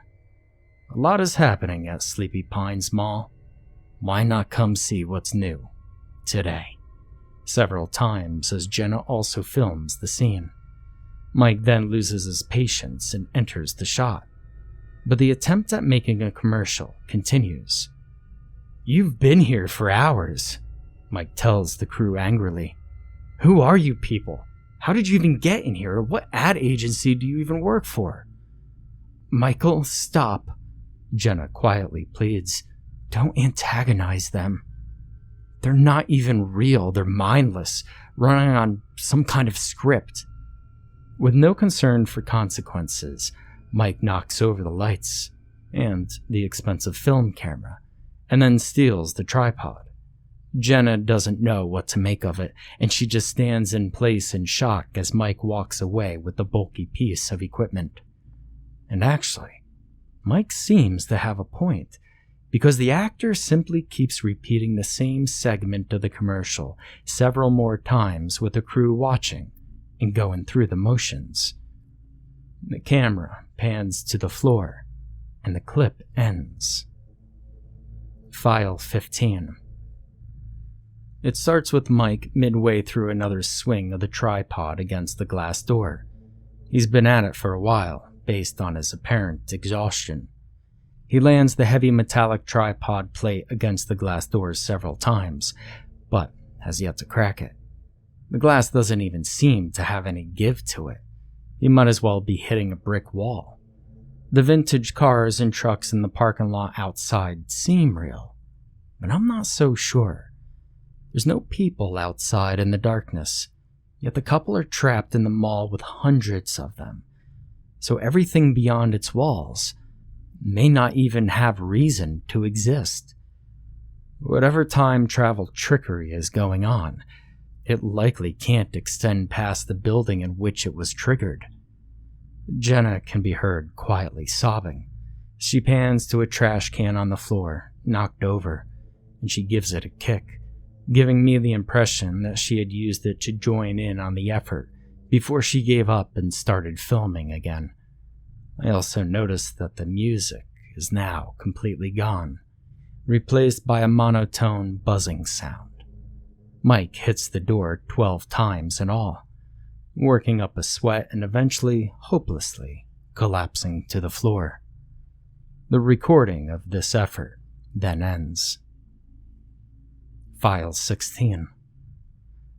"A lot is happening at Sleepy Pines Mall. Why not come see what's new today?" several times as Jenna also films the scene. Mike then loses his patience and enters the shot, but the attempt at making a commercial continues. "You've been here for hours," Mike tells the crew angrily. "Who are you people? How did you even get in here? Or what ad agency do you even work for?" "Michael, stop," Jenna quietly pleads. "Don't antagonize them. They're not even real. They're mindless, running on some kind of script." With no concern for consequences, Mike knocks over the lights and the expensive film camera, and then steals the tripod. Jenna doesn't know what to make of it, and she just stands in place in shock as Mike walks away with the bulky piece of equipment. And actually, Mike seems to have a point, because the actor simply keeps repeating the same segment of the commercial several more times with the crew watching and going through the motions. The camera pans to the floor, and the clip ends. File 15. It starts with Mike midway through another swing of the tripod against the glass door. He's been at it for a while, based on his apparent exhaustion. He lands the heavy metallic tripod plate against the glass door several times, but has yet to crack it. The glass doesn't even seem to have any give to it. He might as well be hitting a brick wall. The vintage cars and trucks in the parking lot outside seem real, but I'm not so sure. There's no people outside in the darkness, yet the couple are trapped in the mall with hundreds of them, so everything beyond its walls may not even have reason to exist. Whatever time travel trickery is going on, it likely can't extend past the building in which it was triggered. Jenna can be heard quietly sobbing. She pans to a trash can on the floor, knocked over, and she gives it a kick, giving me the impression that she had used it to join in on the effort before she gave up and started filming again. I also noticed that the music is now completely gone, replaced by a monotone buzzing sound. Mike hits the door 12 times in all, working up a sweat and eventually, hopelessly, collapsing to the floor. The recording of this effort then ends. File 16.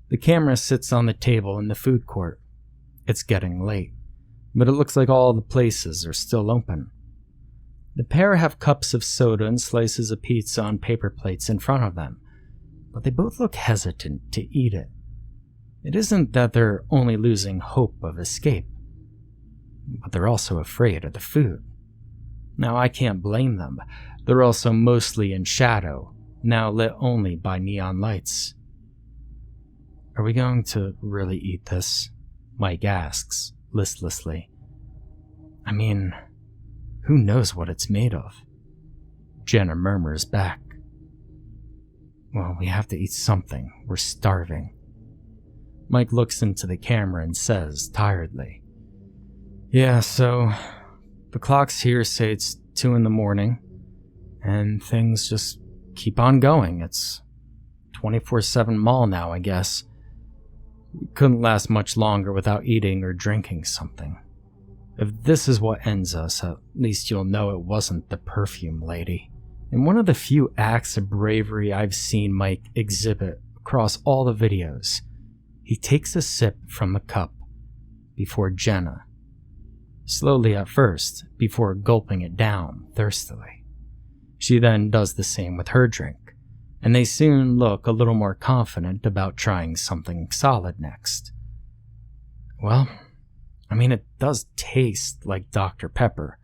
The camera sits on the table in the food court. It's getting late, but it looks like all the places are still open. The pair have cups of soda and slices of pizza on paper plates in front of them, but they both look hesitant to eat it. It isn't that they're only losing hope of escape, but they're also afraid of the food. Now, I can't blame them. They're also mostly in shadow, now lit only by neon lights. "Are we going to really eat this?" Mike asks, listlessly. "I mean, who knows what it's made of?" Jenna murmurs back. "Well, we have to eat something. We're starving." Mike looks into the camera and says, tiredly, "Yeah, so the clocks here say it's 2 a.m, and things just keep on going. It's 24/7 mall now, I guess. We couldn't last much longer without eating or drinking something. If this is what ends us, at least you'll know it wasn't the perfume lady." In one of the few acts of bravery I've seen Mike exhibit across all the videos, he takes a sip from the cup before Jenna. Slowly at first, before gulping it down thirstily. She then does the same with her drink, and they soon look a little more confident about trying something solid next. "Well, I mean, it does taste like Dr. Pepper,"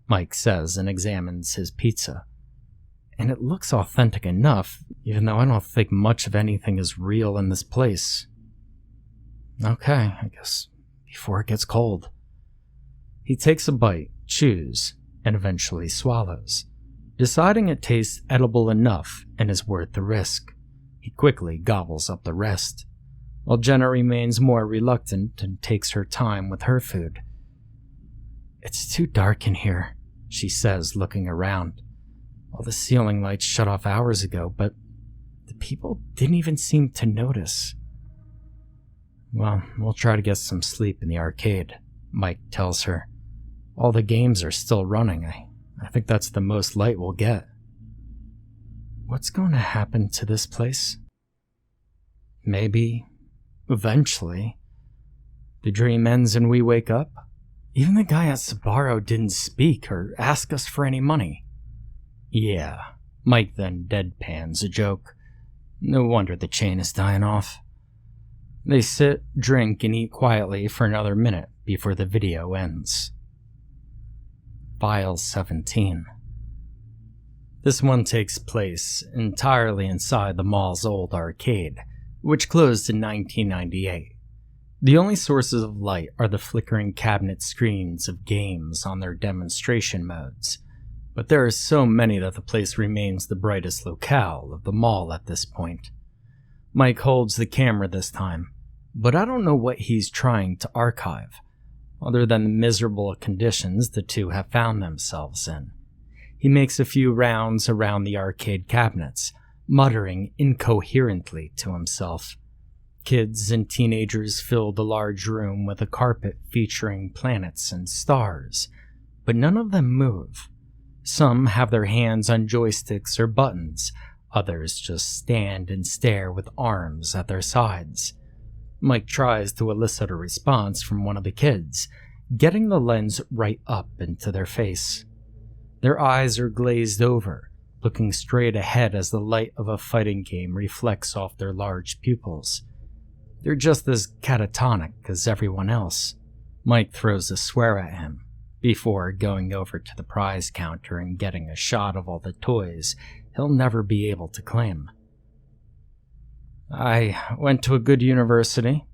Mike says and examines his pizza. "And it looks authentic enough, even though I don't think much of anything is real in this place. Okay, I guess before it gets cold." He takes a bite, chews, and eventually swallows. Deciding it tastes edible enough and is worth the risk, he quickly gobbles up the rest, while Jenna remains more reluctant and takes her time with her food. "It's too dark in here," she says, looking around. "All the ceiling lights shut off hours ago, but the people didn't even seem to notice." "Well, we'll try to get some sleep in the arcade," Mike tells her. "All the games are still running. I think that's the most light we'll get." What's going to happen to this place? Maybe, eventually, the dream ends and we wake up. Even the guy at Sbarro didn't speak or ask us for any money. Yeah, Mike then deadpans a joke. No wonder the chain is dying off. They sit, drink, and eat quietly for another minute before the video ends. File 17. This one takes place entirely inside the mall's old arcade, which closed in 1998. The only sources of light are the flickering cabinet screens of games on their demonstration modes, but there are so many that the place remains the brightest locale of the mall at this point. Mike holds the camera this time, but I don't know what he's trying to archive, other than the miserable conditions the two have found themselves in. He makes a few rounds around the arcade cabinets, muttering incoherently to himself. Kids and teenagers fill the large room with a carpet featuring planets and stars, but none of them move. Some have their hands on joysticks or buttons, others just stand and stare with arms at their sides. Mike tries to elicit a response from one of the kids, getting the lens right up into their face. Their eyes are glazed over, looking straight ahead as the light of a fighting game reflects off their large pupils. They're just as catatonic as everyone else. Mike throws a swear at him, before going over to the prize counter and getting a shot of all the toys he'll never be able to claim. "I went to a good university,"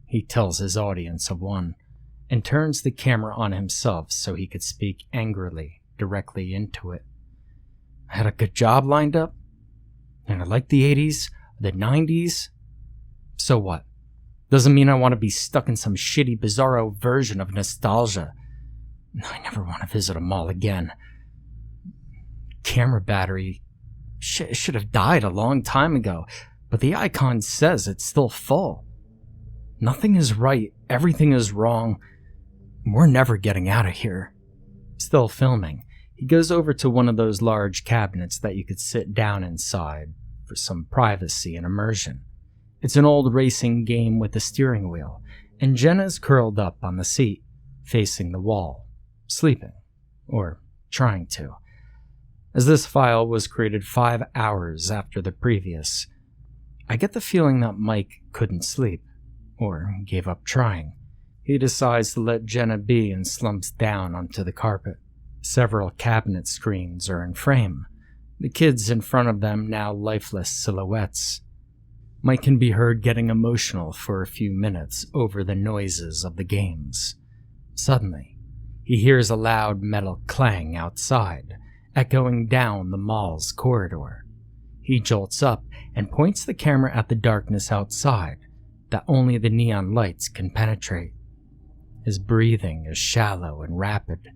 he tells his audience of one, and turns the camera on himself so he could speak angrily directly into it. "I had a good job lined up, and I like the 80s, the 90s. So what? Doesn't mean I want to be stuck in some shitty bizarro version of nostalgia. I never want to visit a mall again. Camera battery should have died a long time ago, but the icon says it's still full. Nothing is right, everything is wrong. We're never getting out of here." Still filming, he goes over to one of those large cabinets that you could sit down inside for some privacy and immersion. It's an old racing game with a steering wheel, and Jenna's curled up on the seat, facing the wall, sleeping, or trying to. As this file was created 5 hours after the previous, I get the feeling that Mike couldn't sleep, or gave up trying. He decides to let Jenna be and slumps down onto the carpet. Several cabinet screens are in frame, the kids in front of them now lifeless silhouettes. Mike can be heard getting emotional for a few minutes over the noises of the games. Suddenly, he hears a loud metal clang outside, echoing down the mall's corridor. He jolts up and points the camera at the darkness outside that only the neon lights can penetrate. His breathing is shallow and rapid.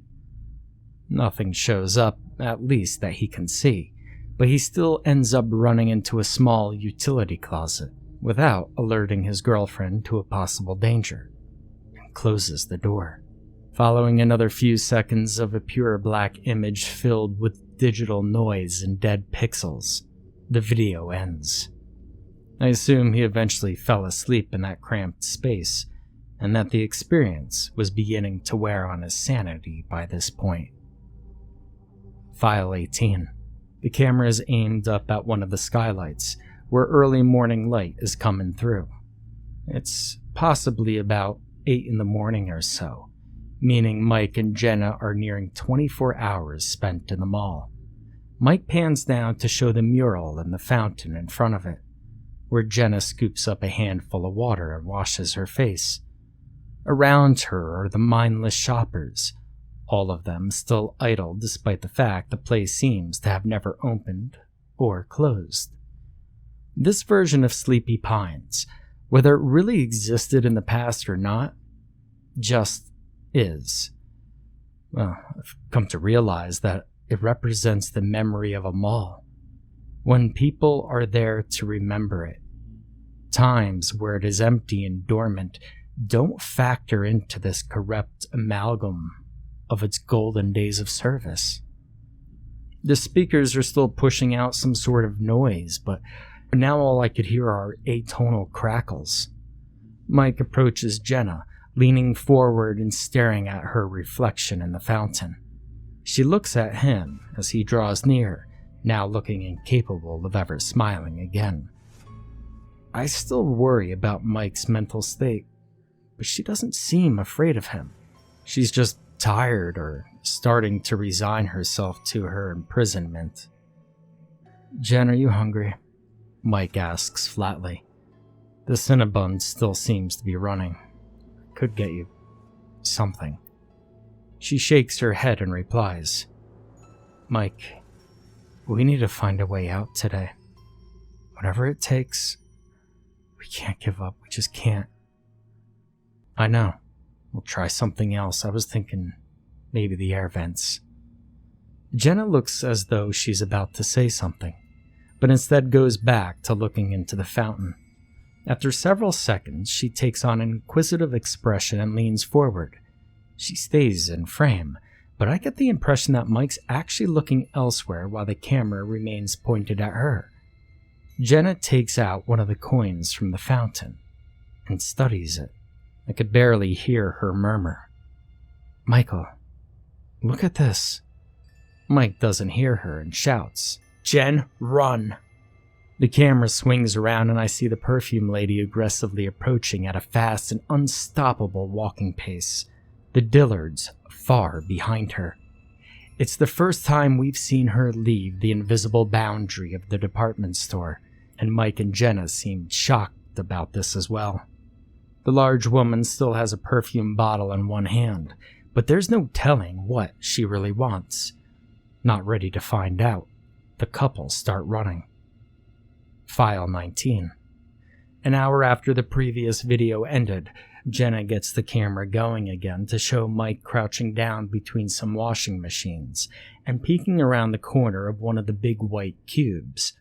Nothing shows up, at least that he can see, but he still ends up running into a small utility closet without alerting his girlfriend to a possible danger, and closes the door. Following another few seconds of a pure black image filled with digital noise and dead pixels, the video ends. I assume he eventually fell asleep in that cramped space, and that the experience was beginning to wear on his sanity by this point. File 18. The camera is aimed up at one of the skylights, where early morning light is coming through. It's possibly about 8 in the morning or so, meaning Mike and Jenna are nearing 24 hours spent in the mall. Mike pans down to show the mural and the fountain in front of it, where Jenna scoops up a handful of water and washes her face. Around her are the mindless shoppers, all of them still idle despite the fact the place seems to have never opened or closed. This version of Sleepy Pines, whether it really existed in the past or not, just is. Well, I've come to realize that it represents the memory of a mall, when people are there to remember it. Times where it is empty and dormant don't factor into this corrupt amalgam of its golden days of service. The speakers are still pushing out some sort of noise, but now all I could hear are atonal crackles. Mike approaches Jenna, leaning forward and staring at her reflection in the fountain. She looks at him as he draws near, now looking incapable of ever smiling again. I still worry about Mike's mental state, but she doesn't seem afraid of him. She's just tired or starting to resign herself to her imprisonment. "Jen, are you hungry?" Mike asks flatly. "The Cinnabon still seems to be running. Could get you something." She shakes her head and replies, "Mike, we need to find a way out today. Whatever it takes, we can't give up. We just can't." "I know. We'll try something else. I was thinking maybe the air vents." Jenna looks as though she's about to say something, but instead goes back to looking into the fountain. After several seconds, she takes on an inquisitive expression and leans forward. She stays in frame, but I get the impression that Mike's actually looking elsewhere while the camera remains pointed at her. Jenna takes out one of the coins from the fountain and studies it. I could barely hear her murmur, "Michael, look at this." Mike doesn't hear her and shouts, "Jen, run!" The camera swings around and I see the perfume lady aggressively approaching at a fast and unstoppable walking pace, the Dillards far behind her. It's the first time we've seen her leave the invisible boundary of the department store, and Mike and Jenna seemed shocked about this as well. The large woman still has a perfume bottle in one hand, but there's no telling what she really wants. Not ready to find out, the couple start running. File 19. An hour after the previous video ended, Jenna gets the camera going again to show Mike crouching down between some washing machines and peeking around the corner of one of the big white cubes.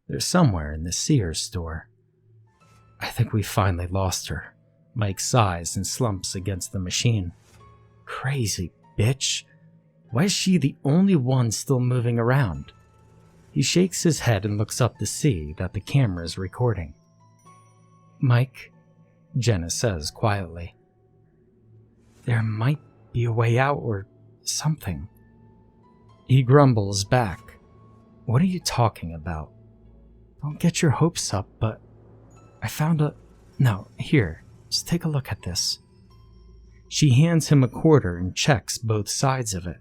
They're somewhere in the Sears store. "I think we finally lost her." Mike sighs and slumps against the machine. "Crazy bitch. Why is she the only one still moving around?" He shakes his head and looks up to see that the camera is recording. "Mike," Jenna says quietly, "there might be a way out or something." He grumbles back, "What are you talking about? Don't get your hopes up, but I found a... No, here, just take a look at this." She hands him a quarter and checks both sides of it.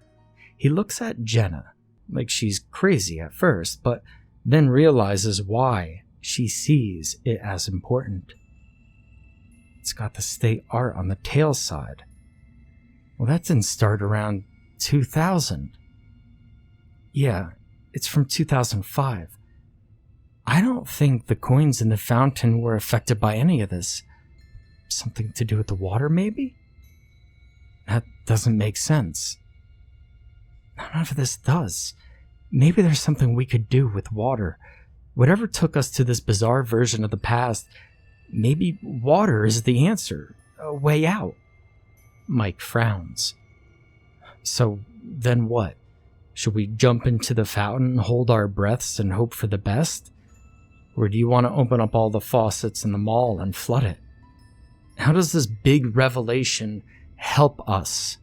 He looks at Jenna, like she's crazy at first, but then realizes why she sees it as important. It's got the state art on the tail side. Well, that didn't start around 2000. Yeah, it's from 2005. I don't think the coins in the fountain were affected by any of this. Something to do with the water, maybe? That doesn't make sense. None of this does. Maybe there's something we could do with water. Whatever took us to this bizarre version of the past, maybe water is the answer, a way out. Mike frowns. So then what? Should we jump into the fountain, hold our breaths, and hope for the best? Or do you want to open up all the faucets in the mall and flood it? How does this big revelation help us?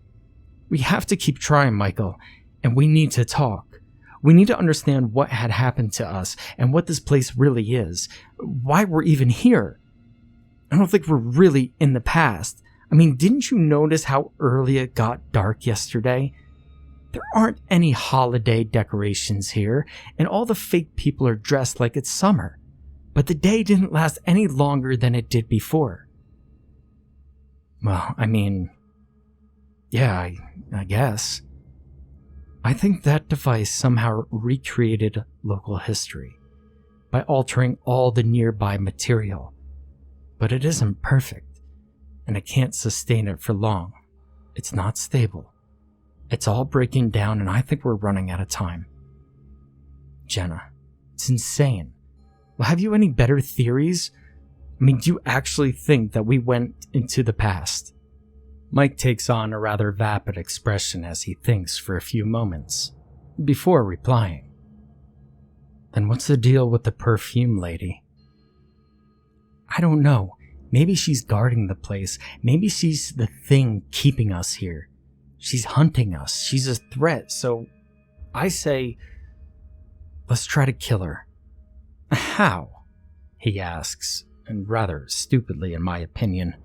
We have to keep trying, Michael, and we need to talk. We need to understand what had happened to us and what this place really is, why we're even here. I don't think we're really in the past. I mean, didn't you notice how early it got dark yesterday? There aren't any holiday decorations here, and all the fake people are dressed like it's summer. But the day didn't last any longer than it did before. Well, I mean, yeah, I guess. I think that device somehow recreated local history by altering all the nearby material. But it isn't perfect, and it can't sustain it for long. It's not stable. It's all breaking down, and I think we're running out of time. Jenna, it's insane. Well, have you any better theories? I mean, do you actually think that we went into the past? Mike takes on a rather vapid expression as he thinks for a few moments, before replying. Then what's the deal with the perfume lady? I don't know. Maybe she's guarding the place. Maybe she's the thing keeping us here. She's hunting us. She's a threat, so I say, let's try to kill her. How? He asks, and rather stupidly in my opinion.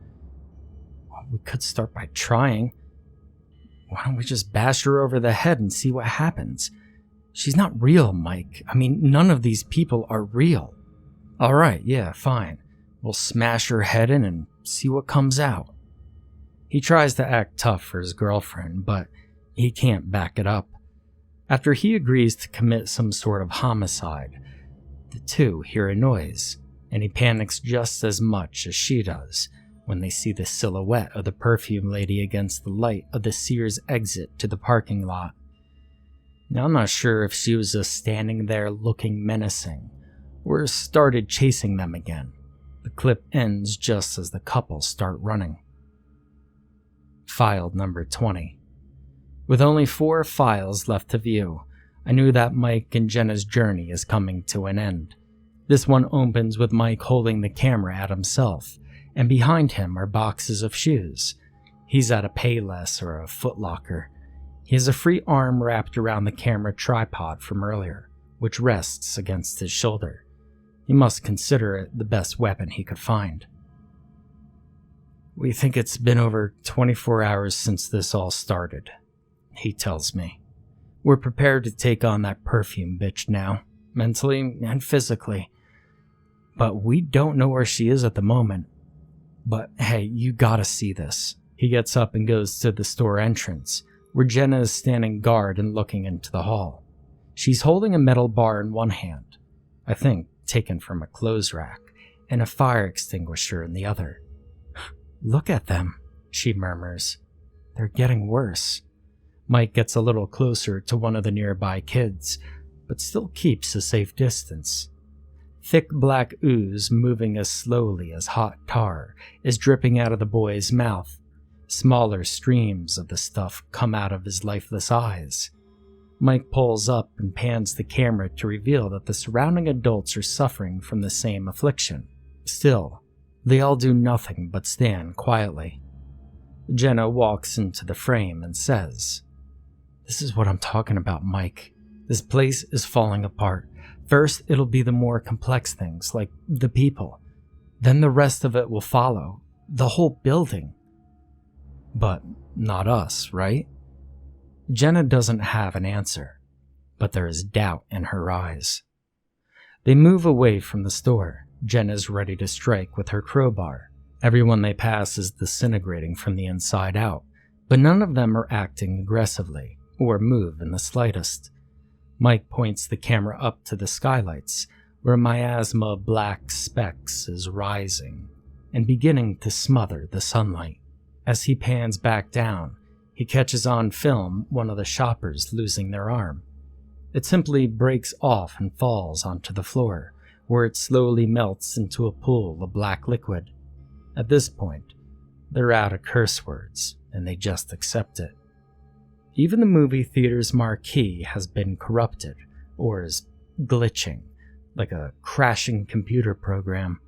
Well, we could start by trying. Why don't we just bash her over the head and see what happens? She's not real, Mike. I mean, none of these people are real. All right, yeah, fine. We'll smash her head in and see what comes out. He tries to act tough for his girlfriend, but he can't back it up. After he agrees to commit some sort of homicide, the two hear a noise, and he panics just as much as she does when they see the silhouette of the perfume lady against the light of the Sears exit to the parking lot. Now, I'm not sure if she was just standing there looking menacing, or started chasing them again. The clip ends just as the couple start running. File number 20. With only 4 files left to view, I knew that Mike and Jenna's journey is coming to an end. This one opens with Mike holding the camera at himself, and behind him are boxes of shoes. He's at a Payless or a Foot Locker. He has a free arm wrapped around the camera tripod from earlier, which rests against his shoulder. He must consider it the best weapon he could find. We think it's been over 24 hours since this all started, he tells me. We're prepared to take on that perfume bitch now, mentally and physically. But we don't know where she is at the moment. But hey, you gotta see this. He gets up and goes to the store entrance, where Jenna is standing guard and looking into the hall. She's holding a metal bar in one hand, I think taken from a clothes rack, and a fire extinguisher in the other. Look at them, she murmurs. They're getting worse. Mike gets a little closer to one of the nearby kids, but still keeps a safe distance. Thick black ooze moving as slowly as hot tar is dripping out of the boy's mouth. Smaller streams of the stuff come out of his lifeless eyes. Mike pulls up and pans the camera to reveal that the surrounding adults are suffering from the same affliction. Still, they all do nothing but stand quietly. Jenna walks into the frame and says, "This is what I'm talking about, Mike. This place is falling apart. First, it'll be the more complex things, like the people. Then the rest of it will follow. The whole building. But not us, right?" Jenna doesn't have an answer, but there is doubt in her eyes. They move away from the store. Jenna's ready to strike with her crowbar. Everyone they pass is disintegrating from the inside out, but none of them are acting aggressively or move in the slightest. Mike points the camera up to the skylights, where a miasma of black specks is rising and beginning to smother the sunlight. As he pans back down, he catches on film one of the shoppers losing their arm. It simply breaks off and falls onto the floor, where it slowly melts into a pool of black liquid. At this point, they're out of curse words, and they just accept it. Even the movie theater's marquee has been corrupted, or is glitching, like a crashing computer program.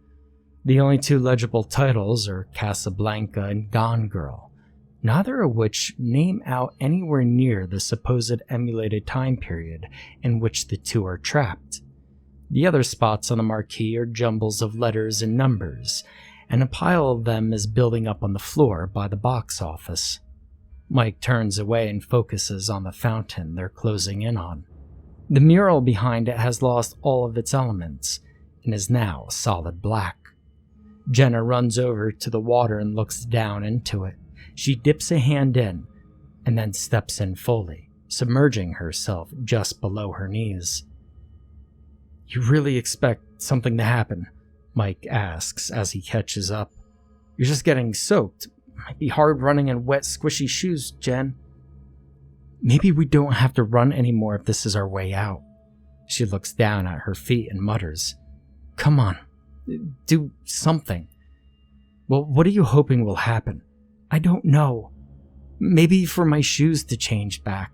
The only 2 legible titles are Casablanca and Gone Girl, neither of which name out anywhere near the supposed emulated time period in which the 2 are trapped. The other spots on the marquee are jumbles of letters and numbers, and a pile of them is building up on the floor by the box office. Mike turns away and focuses on the fountain they're closing in on. The mural behind it has lost all of its elements and is now solid black. Jenna runs over to the water and looks down into it. She dips a hand in and then steps in fully, submerging herself just below her knees. "You really expect something to happen?" Mike asks as he catches up. "You're just getting soaked. Might be hard running in wet, squishy shoes, Jen." "Maybe we don't have to run anymore if this is our way out." She looks down at her feet and mutters, "Come on, do something." "Well, what are you hoping will happen?" "I don't know. Maybe for my shoes to change back."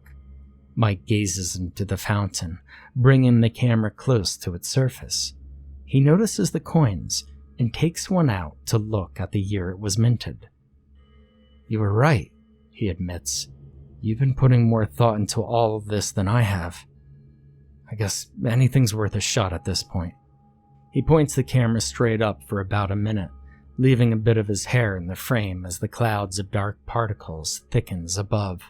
Mike gazes into the fountain, bringing the camera close to its surface. He notices the coins and takes one out to look at the year it was minted. "You were right," he admits. "You've been putting more thought into all of this than I have. I guess anything's worth a shot at this point." He points the camera straight up for about a minute, leaving a bit of his hair in the frame as the clouds of dark particles thickens above.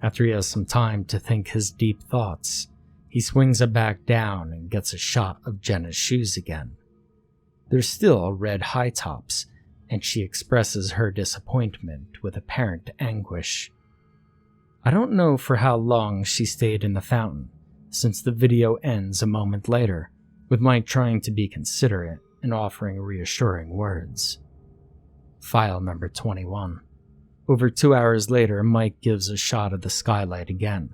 After he has some time to think his deep thoughts, he swings it back down and gets a shot of Jenna's shoes again. They're still red high tops, and she expresses her disappointment with apparent anguish. I don't know for how long she stayed in the fountain, since the video ends a moment later, with Mike trying to be considerate and offering reassuring words. File number 21. Over 2 hours later, Mike gives a shot of the skylight again.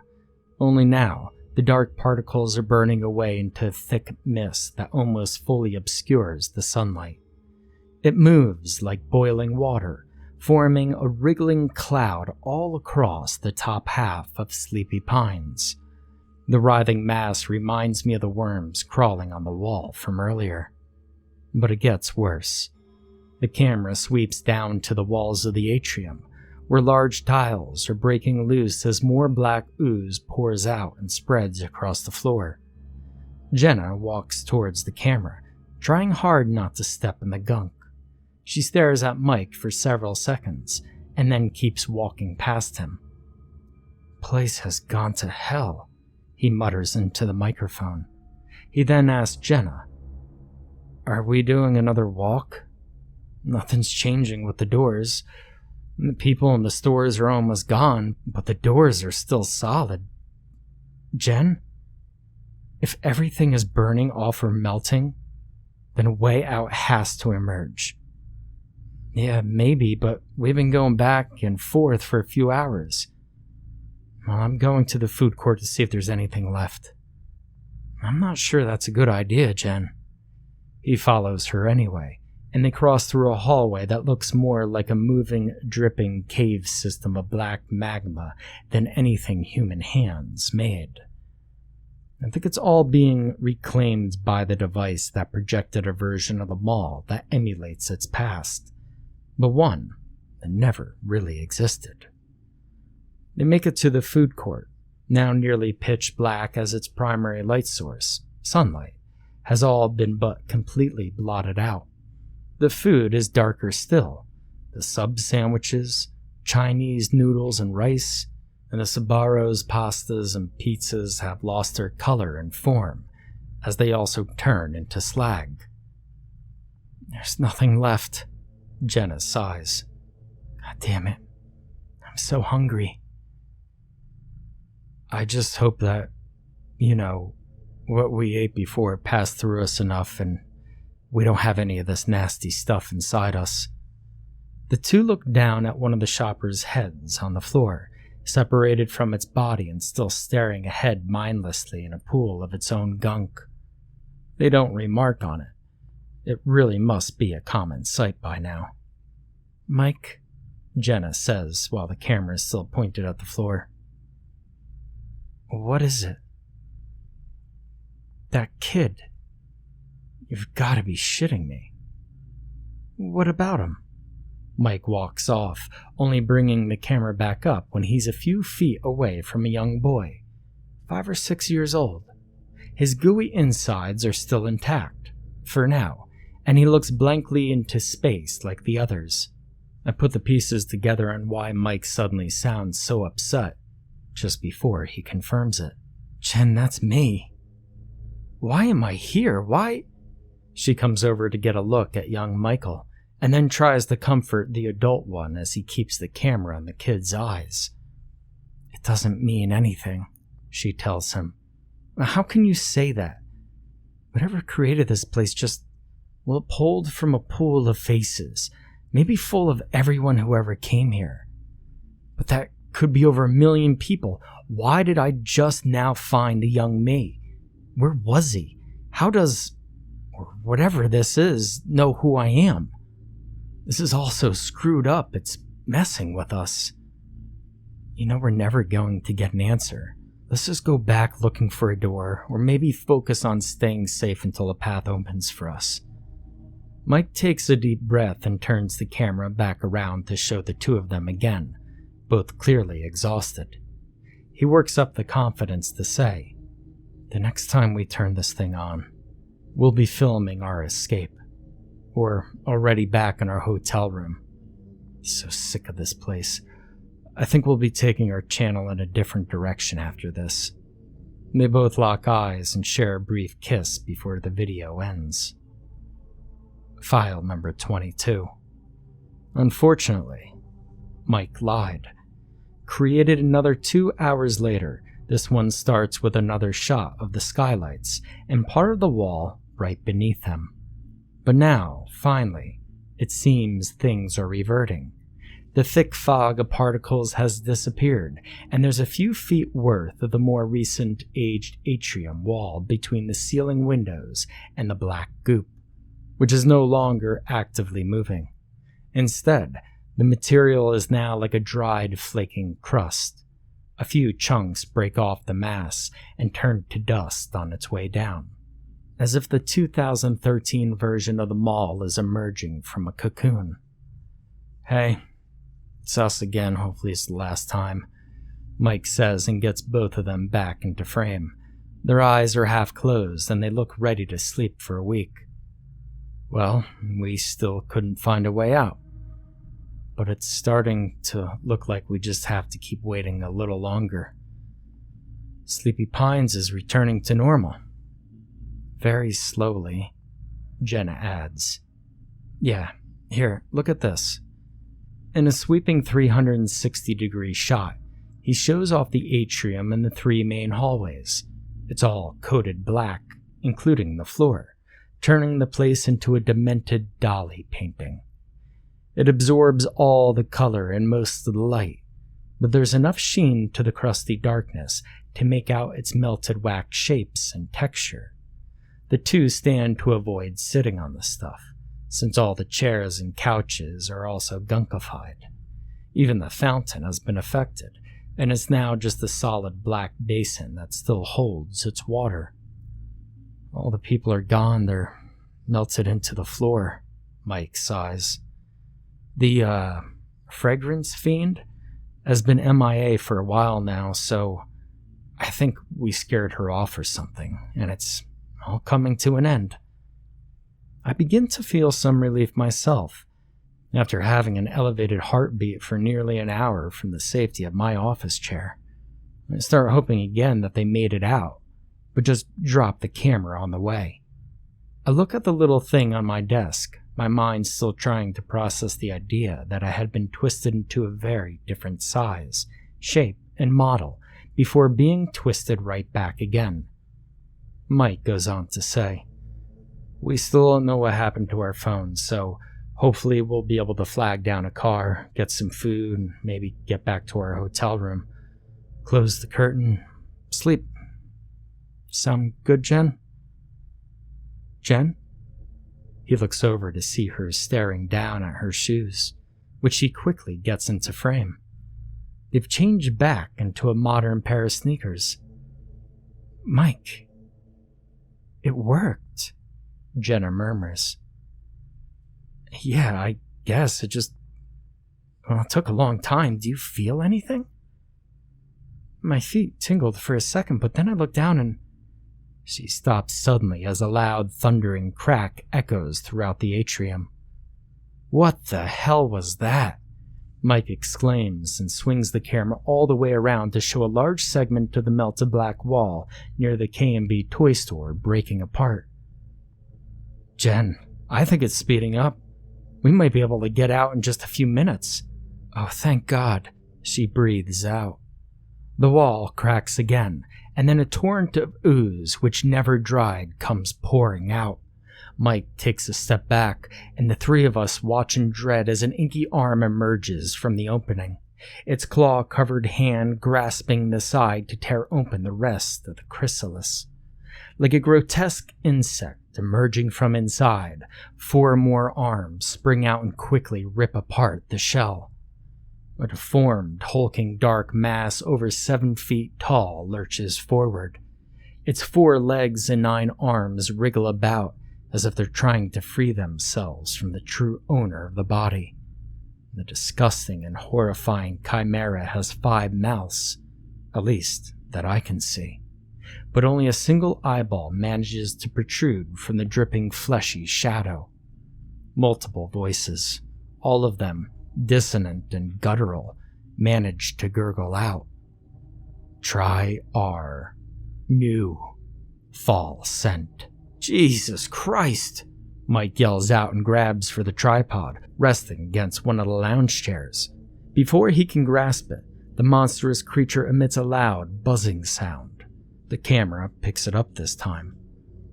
Only now, the dark particles are burning away into thick mist that almost fully obscures the sunlight. It moves like boiling water, forming a wriggling cloud all across the top half of Sleepy Pines. The writhing mass reminds me of the worms crawling on the wall from earlier. But it gets worse. The camera sweeps down to the walls of the atrium, where large tiles are breaking loose as more black ooze pours out and spreads across the floor. Jenna walks towards the camera, trying hard not to step in the gunk. She stares at Mike for several seconds, and then keeps walking past him. "Place has gone to hell," he mutters into the microphone. He then asks Jenna, "Are we doing another walk? Nothing's changing with the doors. The people in the stores are almost gone, but the doors are still solid. Jen? If everything is burning off or melting, then a way out has to emerge." "Yeah, maybe, but we've been going back and forth for a few hours." "Well, I'm going to the food court to see if there's anything left." "I'm not sure that's a good idea, Jen." He follows her anyway, and they cross through a hallway that looks more like a moving, dripping cave system of black magma than anything human hands made. I think it's all being reclaimed by the device that projected a version of the mall that emulates its past, but one that never really existed. They make it to the food court, now nearly pitch black as its primary light source, sunlight, has all been but completely blotted out. The food is darker still. The sub-sandwiches, Chinese noodles and rice, and the Sabaros, pastas, and pizzas have lost their color and form, as they also turn into slag. "There's nothing left," Jenna sighs. "God damn it. I'm so hungry." "I just hope that, what we ate before passed through us enough and we don't have any of this nasty stuff inside us." The two look down at one of the shopper's heads on the floor, separated from its body and still staring ahead mindlessly in a pool of its own gunk. They don't remark on it. It really must be a common sight by now. "Mike," Jenna says while the camera is still pointed at the floor. "What is it?" "That kid. You've got to be shitting me." "What about him?" Mike walks off, only bringing the camera back up when he's a few feet away from a young boy, 5 or 6 years old. His gooey insides are still intact, for now, and he looks blankly into space like the others. I put the pieces together on why Mike suddenly sounds so upset, just before he confirms it. "Jen, that's me. Why am I here? Why?" She comes over to get a look at young Michael, and then tries to comfort the adult one as he keeps the camera on the kid's eyes. "It doesn't mean anything," she tells him. "How can you say that? Whatever created this place it pulled from a pool of faces, maybe full of everyone who ever came here. But that could be over 1 million people. Why did I just now find the young me? Where was he? How does, or whatever this is, know who I am? This is all so screwed up, it's messing with us. We're never going to get an answer. Let's just go back looking for a door, or maybe focus on staying safe until a path opens for us." Mike takes a deep breath and turns the camera back around to show the two of them again, both clearly exhausted. He works up the confidence to say, "The next time we turn this thing on, we'll be filming our escape. Or already back in our hotel room. So sick of this place. I think we'll be taking our channel in a different direction after this." They both lock eyes and share a brief kiss before the video ends. File number 22. Unfortunately, Mike lied. Created another 2 hours later, this one starts with another shot of the skylights and part of the wall right beneath him. But now, finally, it seems things are reverting. The thick fog of particles has disappeared, and there's a few feet worth of the more recent aged atrium wall between the ceiling windows and the black goop, which is no longer actively moving. Instead, the material is now like a dried, flaking crust. A few chunks break off the mass and turn to dust on its way down, as if the 2013 version of the mall is emerging from a cocoon. "Hey, it's us again, hopefully it's the last time," Mike says and gets both of them back into frame. Their eyes are half closed and they look ready to sleep for a week. "Well, we still couldn't find a way out. But it's starting to look like we just have to keep waiting a little longer. Sleepy Pines is returning to normal. Very slowly," Jenna adds. "Yeah, here, look at this." In a sweeping 360-degree shot, he shows off the atrium and the 3 main hallways. It's all coated black, including the floor, turning the place into a demented Dali painting. It absorbs all the color and most of the light, but there's enough sheen to the crusty darkness to make out its melted wax shapes and texture. The two stand to avoid sitting on the stuff, since all the chairs and couches are also gunkified. Even the fountain has been affected, and is now just a solid black basin that still holds its water. "All the people are gone, they're melted into the floor," Mike sighs. "The, fragrance fiend has been MIA for a while now, so I think we scared her off or something, and it's all coming to an end." I begin to feel some relief myself, after having an elevated heartbeat for nearly an hour from the safety of my office chair. I start hoping again that they made it out, but just dropped the camera on the way. I look at the little thing on my desk, my mind still trying to process the idea that I had been twisted into a very different size, shape, and model before being twisted right back again. Mike goes on to say, "We still don't know what happened to our phones, so hopefully we'll be able to flag down a car, get some food, and maybe get back to our hotel room. Close the curtain, sleep. Sound good, Jen?" "Jen?" He looks over to see her staring down at her shoes, which she quickly gets into frame. They've changed back into a modern pair of sneakers. "Mike, it worked," Jenna murmurs. "Yeah, I guess it took a long time. Do you feel anything?" "My feet tingled for a second, but then I looked down and..." She stops suddenly as a loud, thundering crack echoes throughout the atrium. "What the hell was that?" Mike exclaims and swings the camera all the way around to show a large segment of the melted black wall near the K&B toy store breaking apart. "Jen, I think it's speeding up. We might be able to get out in just a few minutes." "Oh, thank God," she breathes out. The wall cracks again, and then a torrent of ooze, which never dried, comes pouring out. Mike takes a step back, and the 3 of us watch in dread as an inky arm emerges from the opening, its claw-covered hand grasping the side to tear open the rest of the chrysalis. Like a grotesque insect emerging from inside, 4 more arms spring out and quickly rip apart the shell. A deformed, hulking dark mass over 7 feet tall lurches forward. Its 4 legs and 9 arms wriggle about as if they're trying to free themselves from the true owner of the body. The disgusting and horrifying chimera has 5 mouths, at least that I can see, but only a single eyeball manages to protrude from the dripping fleshy shadow. Multiple voices, all of them dissonant and guttural, managed to gurgle out, "Try our new fall scent." "Jesus Christ!" Mike yells out and grabs for the tripod, resting against one of the lounge chairs. Before he can grasp it, the monstrous creature emits a loud, buzzing sound. The camera picks it up this time.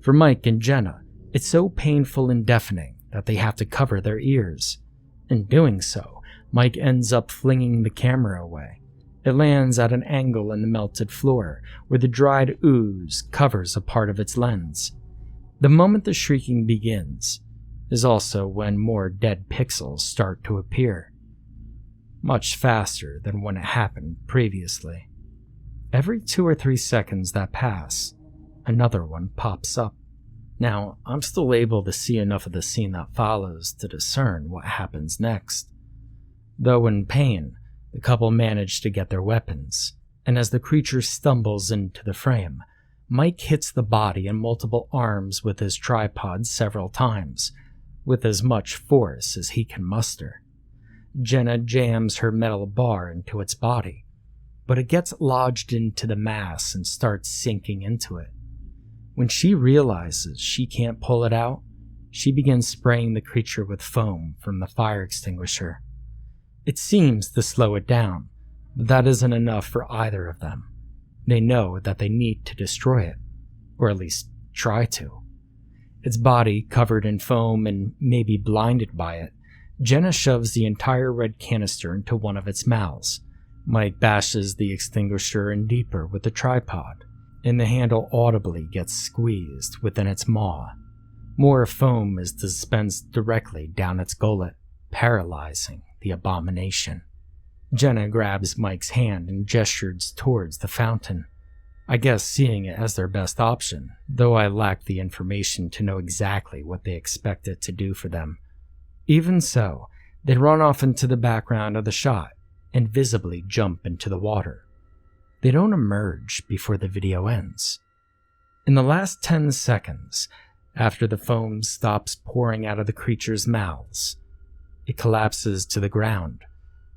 For Mike and Jenna, it's so painful and deafening that they have to cover their ears. In doing so, Mike ends up flinging the camera away. It lands at an angle in the melted floor, where the dried ooze covers a part of its lens. The moment the shrieking begins is also when more dead pixels start to appear. Much faster than when it happened previously. Every 2 or 3 seconds that pass, another one pops up. Now, I'm still able to see enough of the scene that follows to discern what happens next. Though in pain, the couple manage to get their weapons, and as the creature stumbles into the frame, Mike hits the body and multiple arms with his tripod several times, with as much force as he can muster. Jenna jams her metal bar into its body, but it gets lodged into the mass and starts sinking into it. When she realizes she can't pull it out, she begins spraying the creature with foam from the fire extinguisher. It seems to slow it down, but that isn't enough for either of them. They know that they need to destroy it, or at least try to. Its body covered in foam and maybe blinded by it, Jenna shoves the entire red canister into one of its mouths. Mike bashes the extinguisher in deeper with the tripod, and the handle audibly gets squeezed within its maw. More foam is dispensed directly down its gullet, paralyzing the abomination. Jenna grabs Mike's hand and gestures towards the fountain, I guess seeing it as their best option, though I lack the information to know exactly what they expect it to do for them. Even so, they run off into the background of the shot and visibly jump into the water. They don't emerge before the video ends. In the last 10 seconds, after the foam stops pouring out of the creature's mouths, it collapses to the ground,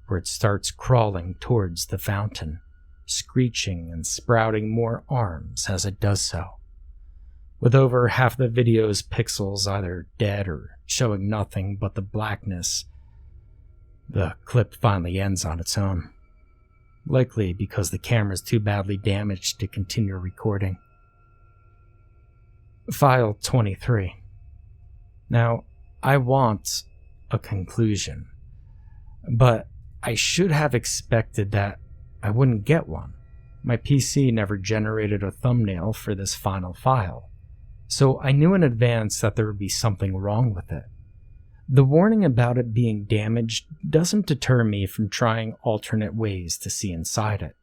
where it starts crawling towards the fountain, screeching and sprouting more arms as it does so. With over half the video's pixels either dead or showing nothing but the blackness, the clip finally ends on its own. Likely because the camera's too badly damaged to continue recording. File 23. Now, I want a conclusion, but I should have expected that I wouldn't get one. My PC never generated a thumbnail for this final file, so I knew in advance that there would be something wrong with it. The warning about it being damaged doesn't deter me from trying alternate ways to see inside it.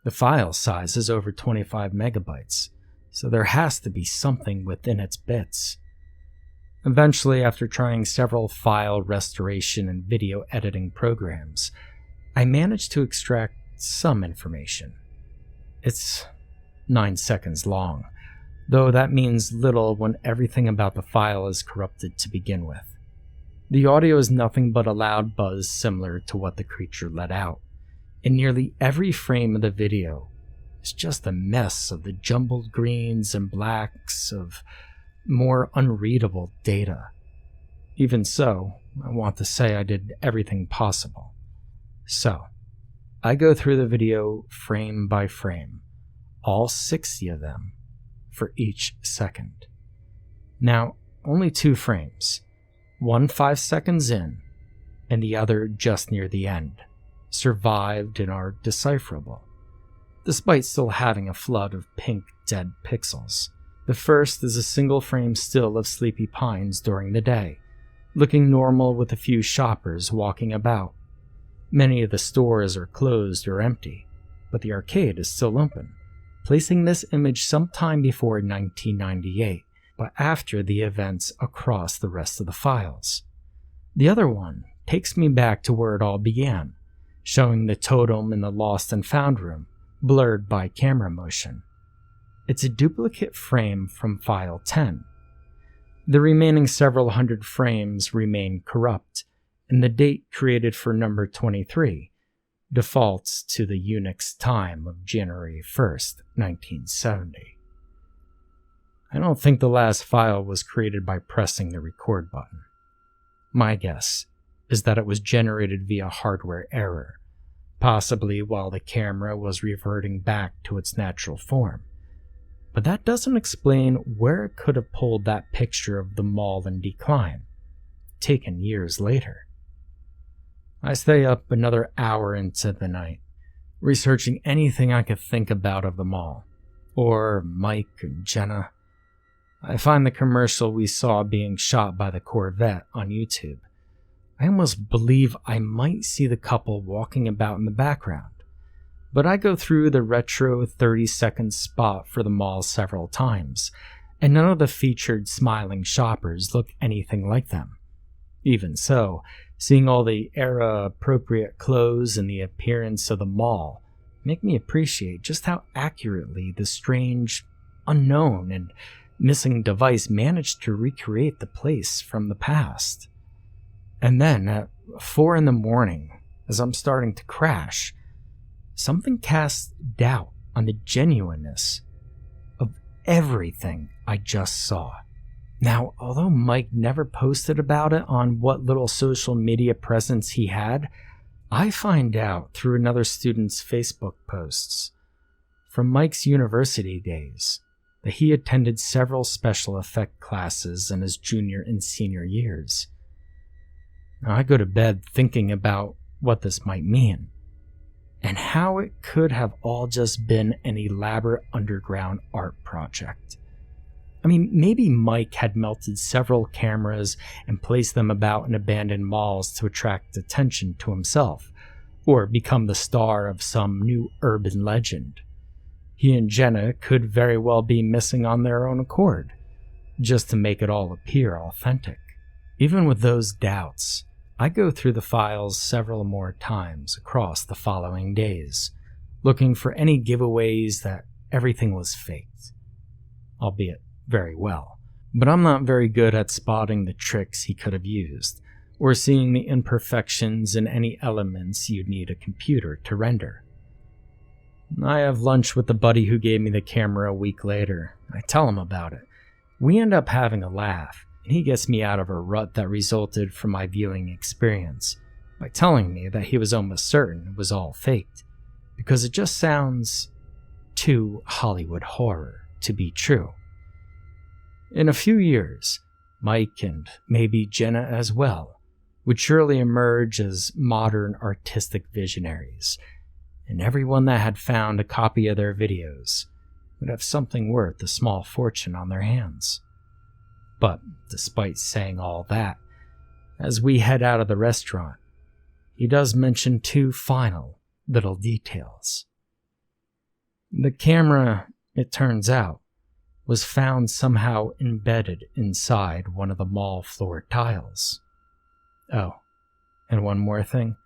The file size is over 25 megabytes, so there has to be something within its bits. Eventually, after trying several file restoration and video editing programs, I managed to extract some information. It's 9 seconds long, though that means little when everything about the file is corrupted to begin with. The audio is nothing but a loud buzz similar to what the creature let out, and nearly every frame of the video is just a mess of the jumbled greens and blacks of more unreadable data. Even so, I want to say I did everything possible. So, I go through the video frame by frame, all 60 of them, for each second. Now, only 2 frames, one 5 seconds in, and the other just near the end, survived and are decipherable, despite still having a flood of pink dead pixels. The first is a single frame still of Sleepy Pines during the day, looking normal with a few shoppers walking about. Many of the stores are closed or empty, but the arcade is still open, placing this image sometime before 1998, but after the events across the rest of the files. The other one takes me back to where it all began, showing the totem in the lost and found room, blurred by camera motion. It's a duplicate frame from file 10. The remaining several hundred frames remain corrupt, and the date created for number 23 defaults to the Unix time of January 1st, 1970. I don't think the last file was created by pressing the record button. My guess is that it was generated via hardware error, possibly while the camera was reverting back to its natural form. But that doesn't explain where it could have pulled that picture of the mall in decline, taken years later. I stay up another hour into the night, researching anything I could think about of the mall, or Mike and Jenna. I find the commercial we saw being shot by the Corvette on YouTube. I almost believe I might see the couple walking about in the background, but I go through the retro 30-second spot for the mall several times, and none of the featured smiling shoppers look anything like them. Even so, seeing all the era-appropriate clothes and the appearance of the mall make me appreciate just how accurately the strange, unknown, and missing device managed to recreate the place from the past. And then, at 4 a.m, as I'm starting to crash, something casts doubt on the genuineness of everything I just saw. Now, although Mike never posted about it on what little social media presence he had, I find out through another student's Facebook posts from Mike's university days that he attended several special effect classes in his junior and senior years. Now, I go to bed thinking about what this might mean, and how it could have all just been an elaborate underground art project. I mean, maybe Mike had melted several cameras and placed them about in abandoned malls to attract attention to himself, or become the star of some new urban legend. He and Jenna could very well be missing on their own accord, just to make it all appear authentic. Even with those doubts, I go through the files several more times across the following days, looking for any giveaways that everything was faked, albeit very well. But I'm not very good at spotting the tricks he could have used, or seeing the imperfections in any elements you'd need a computer to render. I have lunch with the buddy who gave me the camera a week later. I tell him about it. We end up having a laugh, and he gets me out of a rut that resulted from my viewing experience by telling me that he was almost certain it was all faked, because it just sounds too Hollywood horror to be true. In a few years, Mike, and maybe Jenna as well, would surely emerge as modern artistic visionaries, and everyone that had found a copy of their videos would have something worth a small fortune on their hands. But despite saying all that, as we head out of the restaurant, he does mention two final little details. The camera, it turns out, was found somehow embedded inside one of the mall floor tiles. Oh, and one more thing.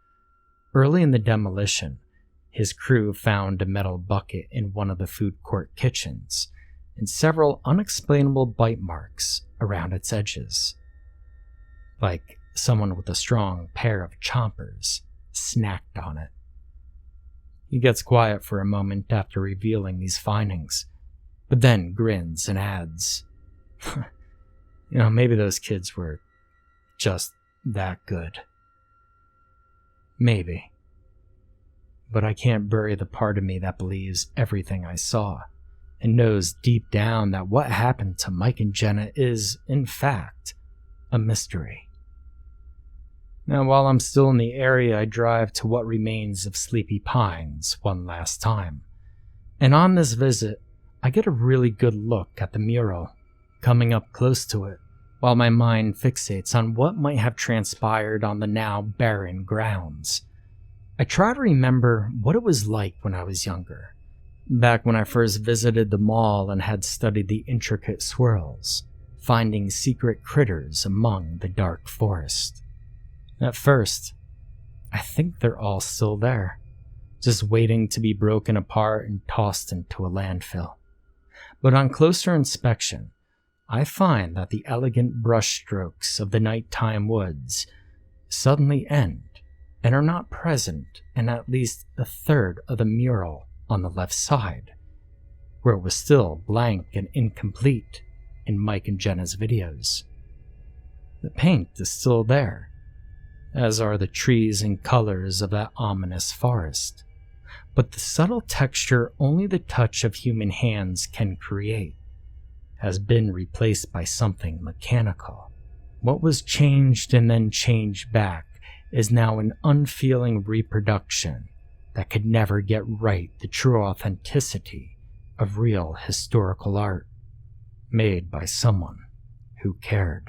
Early in the demolition, his crew found a metal bucket in one of the food court kitchens, and several unexplainable bite marks around its edges. Like someone with a strong pair of chompers snacked on it. He gets quiet for a moment after revealing these findings, but then grins and adds, maybe those kids were just that good. Maybe. But I can't bury the part of me that believes everything I saw, and knows deep down that what happened to Mike and Jenna is, in fact, a mystery. Now, while I'm still in the area, I drive to what remains of Sleepy Pines one last time. And on this visit, I get a really good look at the mural, coming up close to it, while my mind fixates on what might have transpired on the now barren grounds. I try to remember what it was like when I was younger, back when I first visited the mall and had studied the intricate swirls, finding secret critters among the dark forest. At first, I think they're all still there, just waiting to be broken apart and tossed into a landfill. But on closer inspection, I find that the elegant brushstrokes of the nighttime woods suddenly end and are not present in at least a third of the mural on the left side, where it was still blank and incomplete in Mike and Jenna's videos. The paint is still there, as are the trees and colors of that ominous forest, but the subtle texture only the touch of human hands can create has been replaced by something mechanical. What was changed and then changed back is now an unfeeling reproduction that could never get right the true authenticity of real historical art, made by someone who cared.